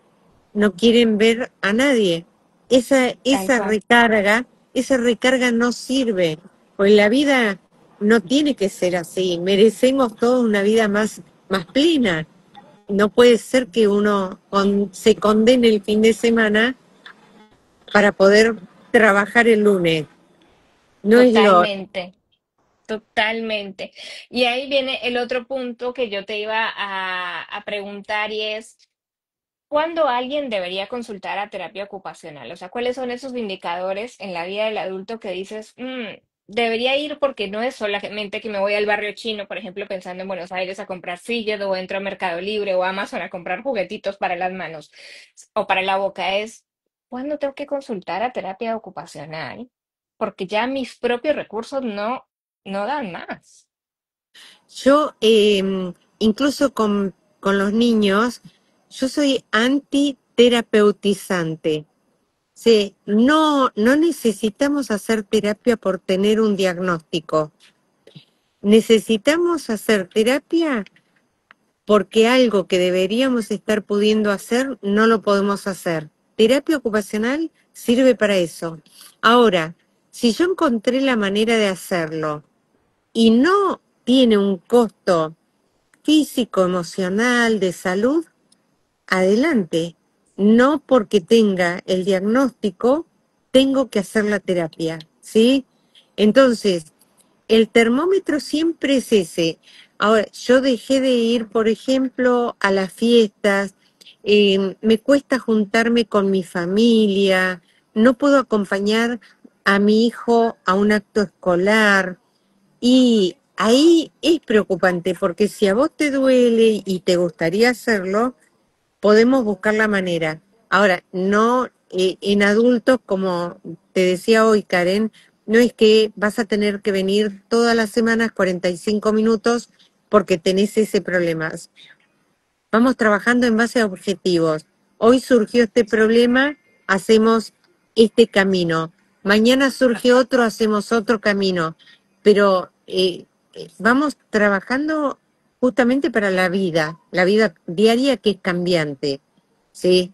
B: no quieren ver a nadie. Esa,
A: tal
B: esa
A: cual.
B: recarga, esa recarga no sirve, pues la vida no tiene que ser así. Merecemos toda una vida más plena. No puede ser que uno se condene el fin de semana para poder trabajar el lunes. No es lo...
A: Totalmente. Totalmente. Y ahí viene el otro punto que yo te iba a preguntar y es, ¿cuándo alguien debería consultar a terapia ocupacional? O sea, ¿cuáles son esos indicadores en la vida del adulto que dices, debería ir porque no es solamente que me voy al barrio chino, por ejemplo, pensando en Buenos Aires a comprar sillas o entro a Mercado Libre o Amazon a comprar juguetitos para las manos o para la boca? Es, ¿cuándo tengo que consultar a terapia ocupacional? Porque ya mis propios recursos no dan más.
B: Yo, incluso con los niños, yo soy antiterapeutizante. Sí, no, no necesitamos hacer terapia por tener un diagnóstico. Necesitamos hacer terapia porque algo que deberíamos estar pudiendo hacer no lo podemos hacer. Terapia ocupacional sirve para eso. Ahora, si yo encontré la manera de hacerlo y no tiene un costo físico, emocional, de salud, adelante. No porque tenga el diagnóstico, tengo que hacer la terapia, ¿sí? Entonces, el termómetro siempre es ese. Ahora, yo dejé de ir, por ejemplo, a las fiestas, me cuesta juntarme con mi familia, no puedo acompañar a mi hijo a un acto escolar, y ahí es preocupante porque si a vos te duele y te gustaría hacerlo, podemos buscar la manera. Ahora, no en adultos, como te decía hoy, Karen, no es que vas a tener que venir todas las semanas 45 minutos porque tenés ese problema. Vamos trabajando en base a objetivos. Hoy surgió este problema, hacemos este camino. Mañana surge otro, hacemos otro camino. Pero vamos trabajando justamente para la vida diaria que es cambiante. ¿Sí?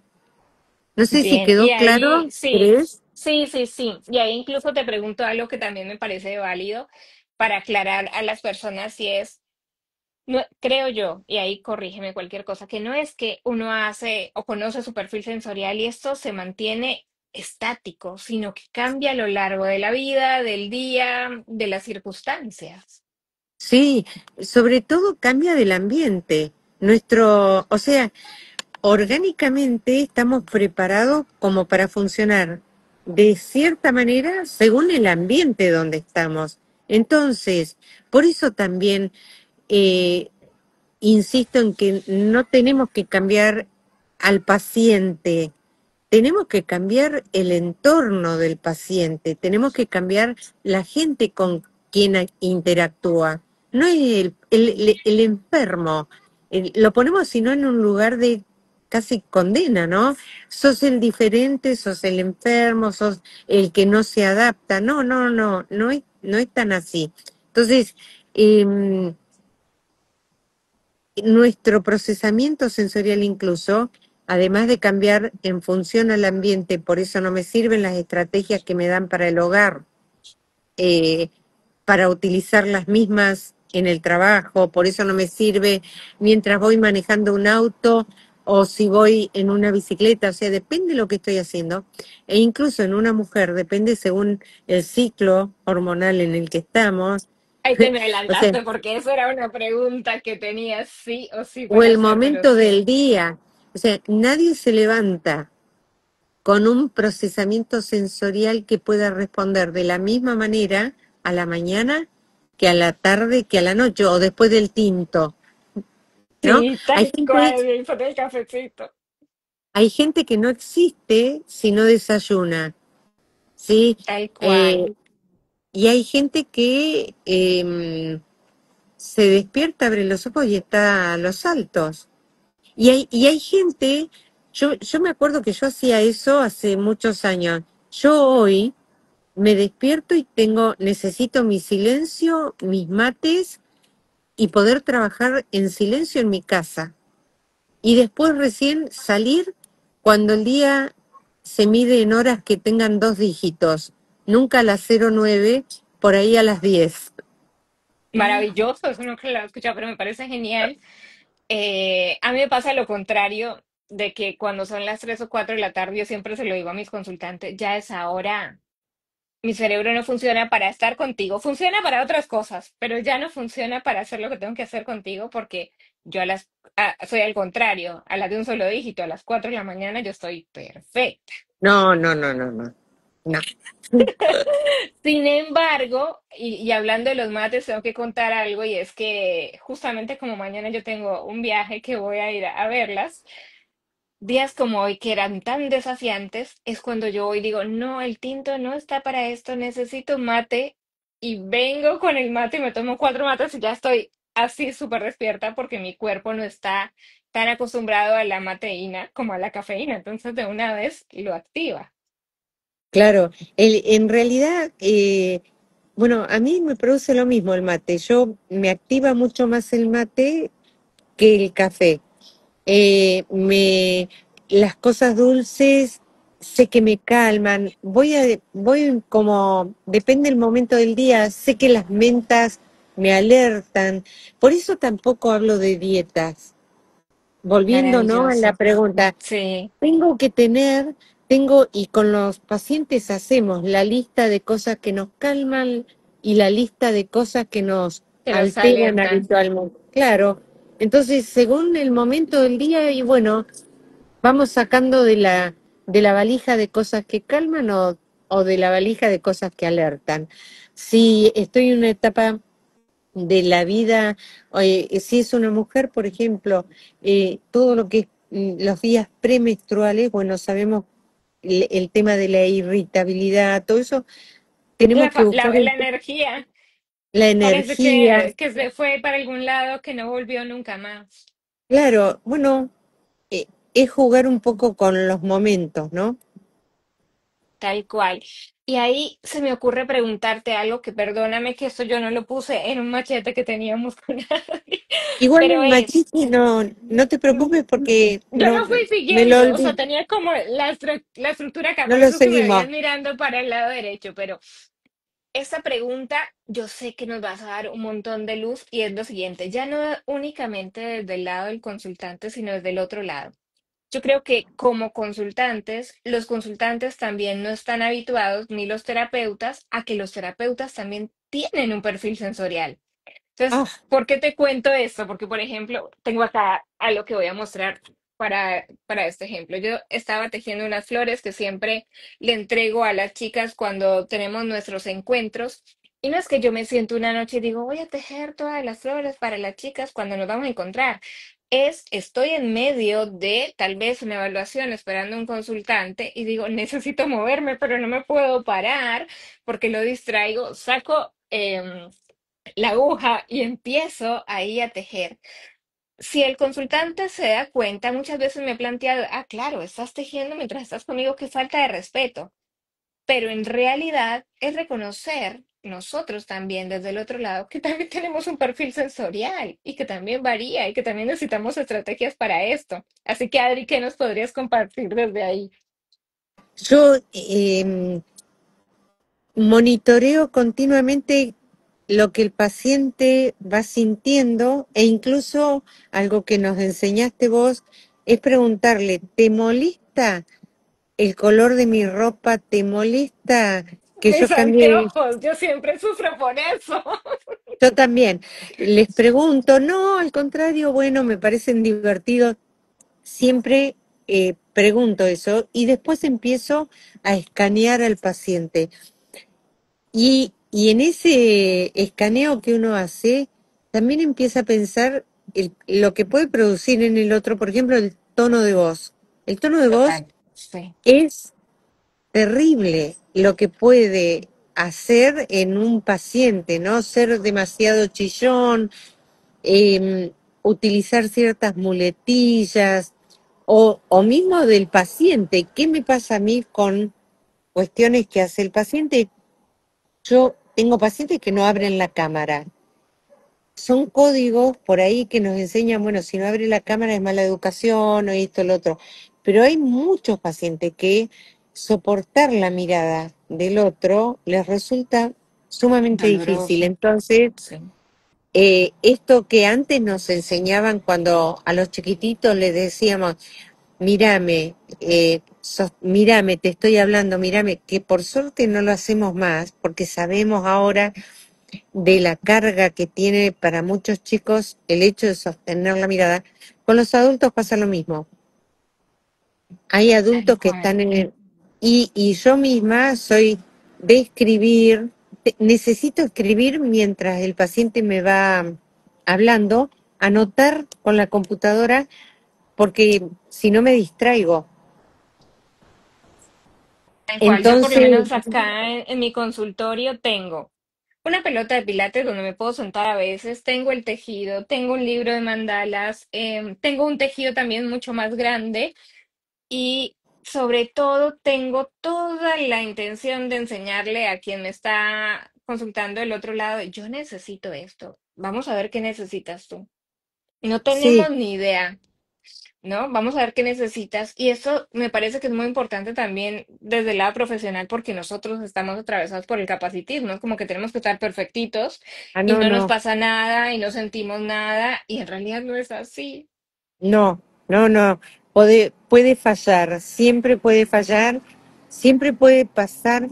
B: No sé si
A: Bien, y
B: quedó
A: ahí
B: claro,
A: sí,
B: ¿crees?
A: sí, sí, sí. Y ahí incluso te pregunto algo que también me parece válido para aclarar a las personas si es, no, creo yo, y ahí corrígeme cualquier cosa, que no es que uno hace o conoce su perfil sensorial y esto se mantiene estático, sino que cambia a lo largo de la vida, del día, de las circunstancias.
B: Sí, sobre todo cambia del ambiente. O sea, orgánicamente estamos preparados como para funcionar. de cierta manera según el ambiente donde estamos. Entonces, por eso también eh, insisto en que no tenemos que cambiar al paciente, tenemos que cambiar el entorno del paciente, tenemos que cambiar la gente con quien interactúa. No es el enfermo, lo ponemos sino en un lugar de casi condena, ¿no? Sos el diferente, sos el enfermo, sos el que no se adapta. No, no, no, no es tan así. Entonces, em, nuestro procesamiento sensorial incluso, además de cambiar en función al ambiente, por eso no me sirven las estrategias que me dan para el hogar, eh, para utilizar las mismas en el trabajo, por eso no me sirve mientras voy manejando un auto o si voy en una bicicleta, o sea, depende de lo que estoy haciendo. E incluso en una mujer, depende según el ciclo hormonal en el que estamos.
A: Ahí te me
B: O sea,
A: adelantaste porque eso era una pregunta que tenía sí o sí
B: o
A: para
B: el
A: hacer, pero
B: momento
A: sí.
B: del día. O sea, nadie se levanta con un procesamiento sensorial que pueda responder de la misma manera a la mañana que a la tarde, que a la noche o después del tinto, ¿no?
A: Sí, tal cual, me hizo el cafecito.
B: Hay gente que no existe si no desayuna, ¿sí?
A: Tal
B: Eh,
A: cual.
B: y hay gente que se despierta, abre los ojos y está a los saltos. Y hay gente, yo me acuerdo que yo hacía eso hace muchos años. Yo hoy me despierto y necesito mi silencio, mis mates y poder trabajar en silencio en mi casa. Y después recién salir cuando el día se mide en horas que tengan 2 dígitos, nunca a las 09, por ahí a las 10.
A: Maravilloso, eso nunca lo he escuchado, pero me parece genial. A mí me pasa lo contrario, de que cuando son las 3 o 4 de la tarde, yo siempre se lo digo a mis consultantes, ya es ahora, mi cerebro no funciona para estar contigo, funciona para otras cosas, pero ya no funciona para hacer lo que tengo que hacer contigo porque yo soy al contrario, a las de un solo dígito, a las 4 de la mañana yo estoy perfecta.
B: No, no, no, no, no. No.
A: Sin embargo, y hablando de los mates, tengo que contar algo y es que justamente como mañana yo tengo un viaje que voy a ir a verlas, días como hoy que eran tan desafiantes, es cuando yo hoy digo, no, el tinto no está para esto, necesito un mate y vengo con el mate y me tomo 4 mates y ya estoy así súper despierta porque mi cuerpo no está tan acostumbrado a la mateína como a la cafeína, entonces de una vez lo activa.
B: Claro, en realidad, bueno, a mí me produce lo mismo el mate. Yo me activa mucho más el mate que el café. Eh, me, las cosas dulces sé que me calman. Voy como, depende del momento del día, sé que las mentas me alertan. Por eso tampoco hablo de dietas. Volviendo, ¿no?, a la
A: Maravilloso.
B: pregunta,
A: Sí,
B: tengo que y con los pacientes hacemos la lista de cosas que nos calman y la lista de cosas que nos
A: que los
B: alteran
A: alertan.
B: habitualmente. Claro, entonces según el momento del día y bueno, vamos sacando de la valija de cosas que calman o de la valija de cosas que alertan. Si estoy en una etapa de la vida, si es una mujer, por ejemplo, todo lo que es los días premenstruales, bueno, sabemos el tema de la irritabilidad, todo eso, tenemos que buscar
A: La energía
B: la
A: parece
B: energía.
A: que se fue para algún lado que no volvió nunca más.
B: Claro, bueno, eh, es jugar un poco con los momentos, ¿no?
A: Tal cual. Y ahí se me ocurre preguntarte algo que perdóname que esto yo no lo puse en un machete que teníamos con nadie,
B: Igual
A: pero
B: el
A: es,
B: machiche no te
A: mm,
B: preocupes porque
A: yo
B: no
A: lo fui
B: me lo
A: siguiendo, o sea,
B: olvidé,
A: tenía como la estructura acá,
B: no
A: por
B: lo
A: eso que me
B: seguimos.
A: veían mirando para el lado derecho, pero esta pregunta yo sé que nos vas a dar un montón de luz y es lo siguiente, ya no únicamente desde el lado del consultante, sino desde el otro lado. Yo creo que como consultantes, los consultantes también no están habituados, ni los terapeutas, a que los terapeutas también tienen un perfil sensorial. Entonces,
B: Ah,
A: ¿por qué te cuento esto? Porque, por ejemplo, tengo acá algo que voy a mostrar. para este ejemplo. Yo estaba tejiendo unas flores que siempre le entrego a las chicas cuando tenemos nuestros encuentros. Y no es que yo me siento una noche y digo, voy a tejer todas las flores para las chicas cuando nos vamos a encontrar. Estoy en medio de tal vez una evaluación esperando un consultante y digo, necesito moverme, pero no me puedo parar porque lo distraigo, saco la aguja y empiezo ahí a tejer. Si el consultante se da cuenta, muchas veces me he planteado, ah, claro, estás tejiendo mientras estás conmigo, qué falta de respeto. Pero en realidad es reconocer nosotros también desde el otro lado que también tenemos un perfil sensorial y que también varía y que también necesitamos estrategias para esto. Así que Adri, ¿qué nos podrías compartir desde ahí?
B: Yo monitoreo continuamente lo que el paciente va sintiendo e incluso algo que nos enseñaste vos es preguntarle, ¿te molesta el color de mi ropa? ¿Te molesta que yo
A: Mis
B: cambie?
A: anteojos, yo siempre sufro por eso.
B: Yo también les pregunto, no, al contrario, bueno, me parecen divertidos. Siempre pregunto eso y después empiezo a escanear al paciente. Y en ese escaneo que uno hace, también empieza a pensar lo que puede producir en el otro, por ejemplo, el tono de voz. El tono de voz
A: Total, sí.
B: es terrible lo que puede hacer en un paciente, ¿no? Ser demasiado chillón, utilizar ciertas muletillas o mismo del paciente. ¿Qué me pasa a mí con cuestiones que hace el paciente? Yo tengo pacientes que no abren la cámara. Son códigos por ahí que nos enseñan, bueno, si no abre la cámara es mala educación o esto, lo otro. Pero hay muchos pacientes que soportar la mirada del otro les resulta sumamente difícil.
A: Doloroso,
B: Entonces,
A: sí.
B: esto que antes nos enseñaban cuando a los chiquititos les decíamos, mírame, mírame, te estoy hablando, mírame, que por suerte no lo hacemos más porque sabemos ahora de la carga que tiene para muchos chicos el hecho de sostener la mirada. Con los adultos pasa lo mismo. Hay
A: Tal
B: adultos que
A: cual.
B: están en el... Y yo misma soy de escribir, necesito escribir mientras el paciente me va hablando, anotar con la computadora, porque si no me distraigo.
A: Tal cual, yo por lo
B: Entonces,
A: menos acá en mi consultorio tengo una pelota de pilates donde me puedo sentar a veces, tengo el tejido, tengo un libro de mandalas, tengo un tejido también mucho más grande y sobre todo tengo toda la intención de enseñarle a quien me está consultando del otro lado, yo necesito esto, vamos a ver qué necesitas tú. No
B: sí,
A: tenemos ni idea. ¿No? Vamos a ver qué necesitas. Y eso me parece que es muy importante también desde el lado profesional porque nosotros estamos atravesados por el capacitismo. Es como que tenemos que estar perfectitos
B: ah,
A: y
B: no,
A: no nos
B: no.
A: pasa nada y no sentimos nada y en realidad no es así.
B: No, no, no. Puede fallar, siempre puede pasar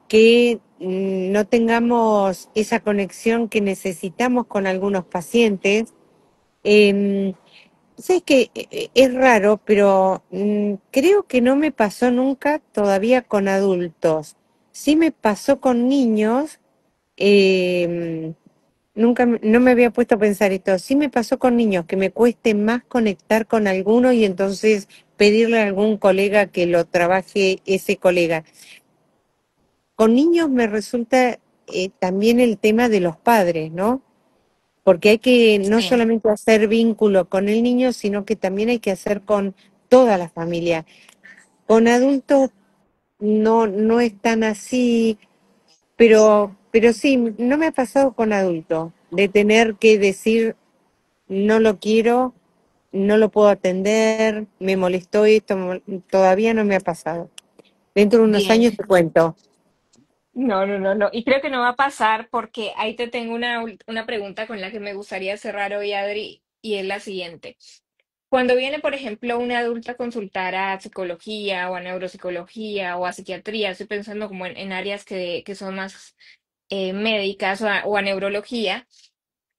B: que no tengamos esa conexión que necesitamos con algunos pacientes. Eh, Sabes que es raro, pero creo que no me pasó nunca todavía con adultos. Sí me pasó con niños. eh, no me había puesto a pensar esto. Sí me pasó con niños que me cueste más conectar con alguno y entonces pedirle a algún colega que lo trabaje ese colega. Con niños me resulta también el tema de los padres, ¿no? Porque hay que no
A: Sí,
B: solamente hacer vínculo con el niño, sino que también hay que hacer con toda la familia. Con adultos no es tan así, pero sí, no me ha pasado con adultos, de tener que decir no lo quiero, no lo puedo atender, me molestó esto, todavía no me ha pasado. Dentro de unos
A: bien.
B: años te cuento.
A: No, no, no, no. Y creo que no va a pasar porque ahí te tengo una pregunta con la que me gustaría cerrar hoy, Adri, y es la siguiente. Cuando viene, por ejemplo, una adulta a consultar a psicología o a neuropsicología o a psiquiatría, estoy pensando como en áreas que son más médicas o a neurología,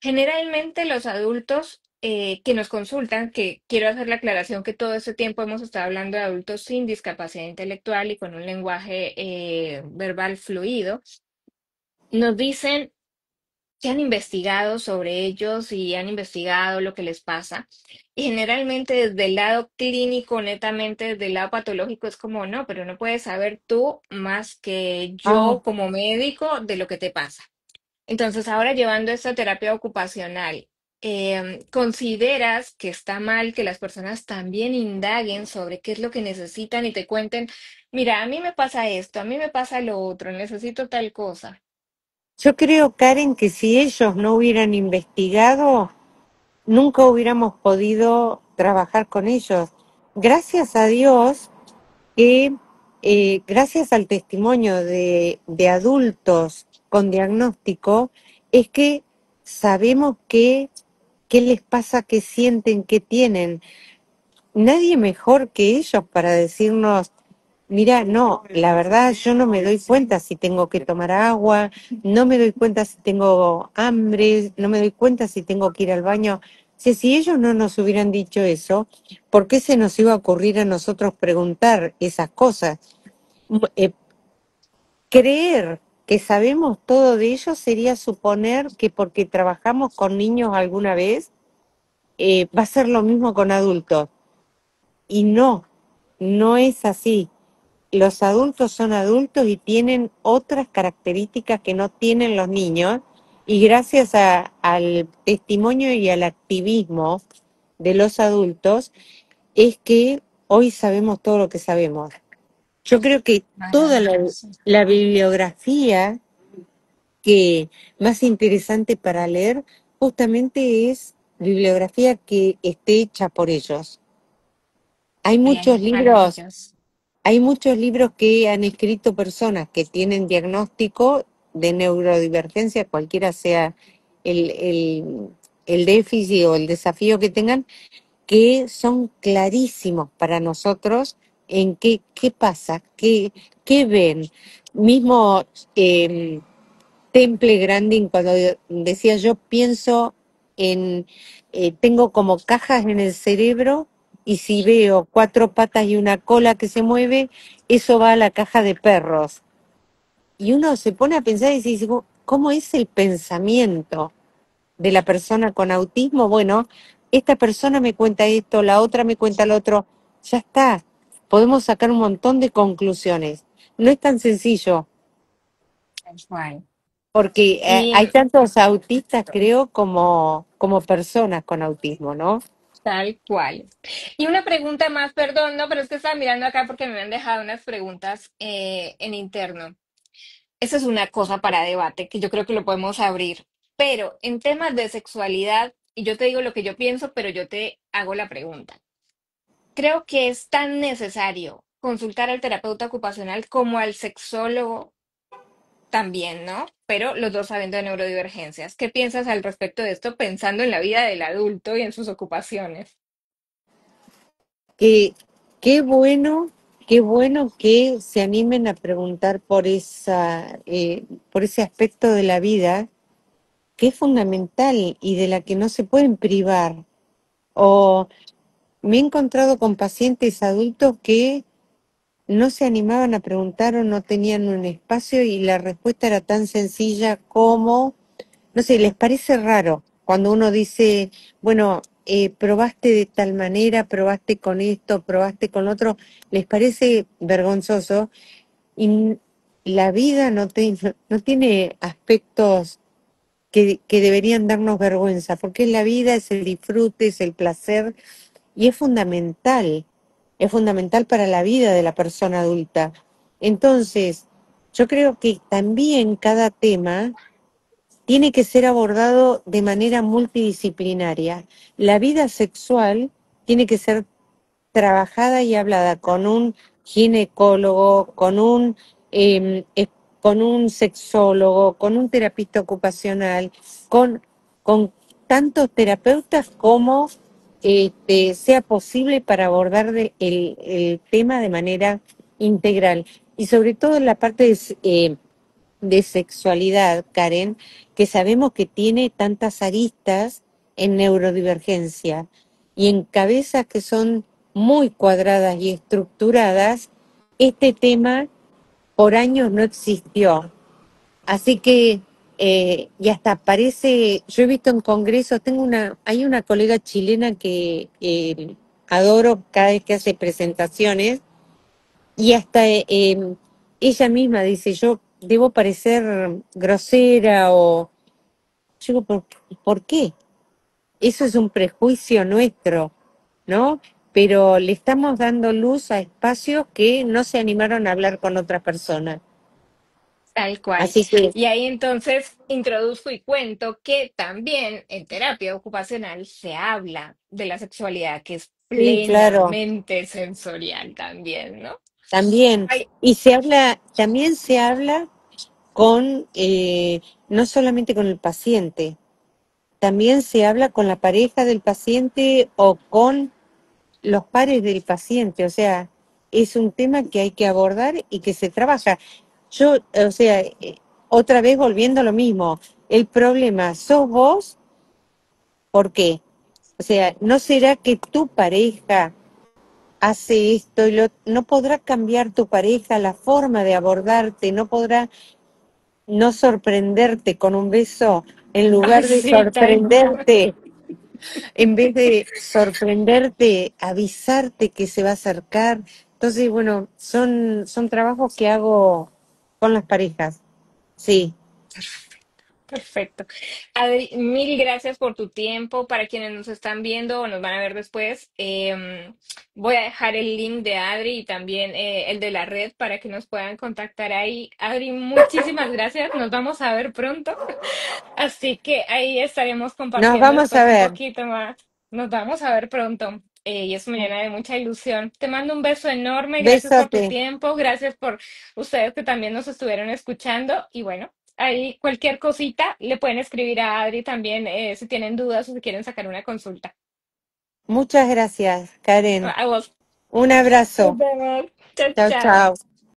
A: generalmente los adultos que nos consultan, que quiero hacer la aclaración que todo este tiempo hemos estado hablando de adultos sin discapacidad intelectual y con un lenguaje verbal fluido, nos dicen que han investigado sobre ellos y han investigado lo que les pasa. Y generalmente desde el lado clínico, netamente desde el lado patológico, es como, no, pero no puedes saber tú más que
B: Ah,
A: yo como médico de lo que te pasa. Entonces, ahora llevando esta terapia ocupacional, ¿consideras que está mal que las personas también indaguen sobre qué es lo que necesitan y te cuenten, mira, a mí me pasa esto, a mí me pasa lo otro, necesito tal cosa?
B: yo creo, Karen, que si ellos no hubieran investigado, nunca hubiéramos podido trabajar con ellos. Gracias a Dios que, gracias al testimonio de adultos con diagnóstico, es que sabemos qué les pasa, qué sienten, qué tienen. Nadie mejor que ellos para decirnos, mira, no, la verdad yo no me doy cuenta si tengo que tomar agua, no me doy cuenta si tengo hambre, no me doy cuenta si tengo que ir al baño. Si ellos no nos hubieran dicho eso, ¿por qué se nos iba a ocurrir a nosotros preguntar esas cosas? Eh, Creer que sabemos todo de ellos sería suponer que porque trabajamos con niños alguna vez, va a ser lo mismo con adultos. Y no, no es así. Los adultos son adultos y tienen otras características que no tienen los niños. Y gracias al testimonio y al activismo de los adultos es que hoy sabemos todo lo que sabemos. Yo creo que toda
A: Maravilloso.
B: la bibliografía que más interesante para leer justamente es bibliografía que esté hecha por ellos. Hay muchos
A: Bien,
B: libros
A: maravilloso.
B: Hay muchos libros que han escrito personas que tienen diagnóstico de neurodivergencia, cualquiera sea el, el, el déficit o el desafío que tengan, que son clarísimos para nosotros en qué pasa, qué ven. Mismo Temple Grandin, cuando decía yo pienso en, tengo como cajas en el cerebro y si veo cuatro patas y una cola que se mueve, eso va a la caja de perros. Y uno se pone a pensar y dice, ¿cómo es el pensamiento de la persona con autismo? Bueno, esta persona me cuenta esto, la otra me cuenta lo otro. Ya está, podemos sacar un montón de conclusiones. No es tan sencillo
A: Tal cual.
B: porque
A: Y
B: hay tantos autistas, creo, como personas con autismo, ¿no?
A: tal cual. Y una pregunta más, perdón, no, pero es que estaba mirando acá porque me han dejado unas preguntas en interno. Esa es una cosa para debate que yo creo que lo podemos abrir. Pero en temas de sexualidad, y yo te digo lo que yo pienso, pero yo te hago la pregunta. Creo que es tan necesario consultar al terapeuta ocupacional como al sexólogo también, ¿no? Pero los dos sabiendo de neurodivergencias. ¿Qué piensas al respecto de esto pensando en la vida del adulto y en sus ocupaciones?
B: Que qué bueno que se animen a preguntar por ese aspecto de la vida que es fundamental y de la que no se pueden privar. O me he encontrado con pacientes adultos que no se animaban a preguntar o no tenían un espacio y la respuesta era tan sencilla como no sé, les parece raro cuando uno dice, bueno, probaste de tal manera, probaste con esto, probaste con otro, les parece vergonzoso y la vida no tiene aspectos que deberían darnos vergüenza, porque es la vida, es el disfrute, es el placer y es fundamental para la vida de la persona adulta. Entonces, yo creo que también cada tema tiene que ser abordado de manera multidisciplinaria. La vida sexual tiene que ser trabajada y hablada con un ginecólogo, con un sexólogo, con un terapista ocupacional, con tantos terapeutas como sea posible para abordar el tema de manera integral. Y sobre todo en la parte de sexualidad, Karen, que sabemos que tiene tantas aristas en neurodivergencia y en cabezas que son muy cuadradas y estructuradas, este tema por años no existió. Así que, y hasta parece, yo he visto en congresos, hay una colega chilena que adoro cada vez que hace presentaciones, y hasta ella misma dice, yo debo parecer grosera o, yo digo, ¿por qué? Eso es un prejuicio nuestro, ¿no? Pero le estamos dando luz a espacios que no se animaron a hablar con otras personas.
A: Tal cual.
B: Así que,
A: Y ahí entonces introduzco y cuento que también en terapia ocupacional se habla de la sexualidad, que es
B: sí, claro,
A: plenamente sensorial también, ¿no?
B: también.
A: Ay,
B: Y también se habla con, no solamente con el paciente, también se habla con la pareja del paciente o con los pares del paciente. O sea, es un tema que hay que abordar y que se trabaja. Yo, o sea, otra vez volviendo a lo mismo, el problema sos vos, ¿por qué? O sea, ¿no será que tu pareja hace esto y no podrá cambiar tu pareja la forma de abordarte, no podrá no sorprenderte con un beso en
A: ay,
B: lugar de
A: sí, tal cual.
B: sorprenderte, en vez de sorprenderte, avisarte que se va a acercar? Entonces, bueno, son trabajos que hago con las parejas. Sí,
A: Perfecto. Adri, mil gracias por tu tiempo. Para quienes nos están viendo o nos van a ver después, voy a dejar el link de Adri y también el de la red para que nos puedan contactar ahí. Adri, muchísimas gracias. Nos vamos a ver pronto. Así que ahí estaremos
B: nos
A: compartiendo
B: vamos a
A: después un
B: ver.
A: poquito más. Nos vamos a ver pronto. Y eso me llena de mucha ilusión. Te mando un beso enorme. Gracias por tu
B: Besote.
A: tiempo. Gracias por ustedes que también nos estuvieron escuchando. Y bueno, ahí cualquier cosita le pueden escribir a Adri también si tienen dudas o si quieren sacar una consulta.
B: Muchas gracias, Karen.
A: A vos.
B: Un
A: Nos
B: abrazo.
A: vemos. Chao,
B: Chao,
A: chao.
B: chao.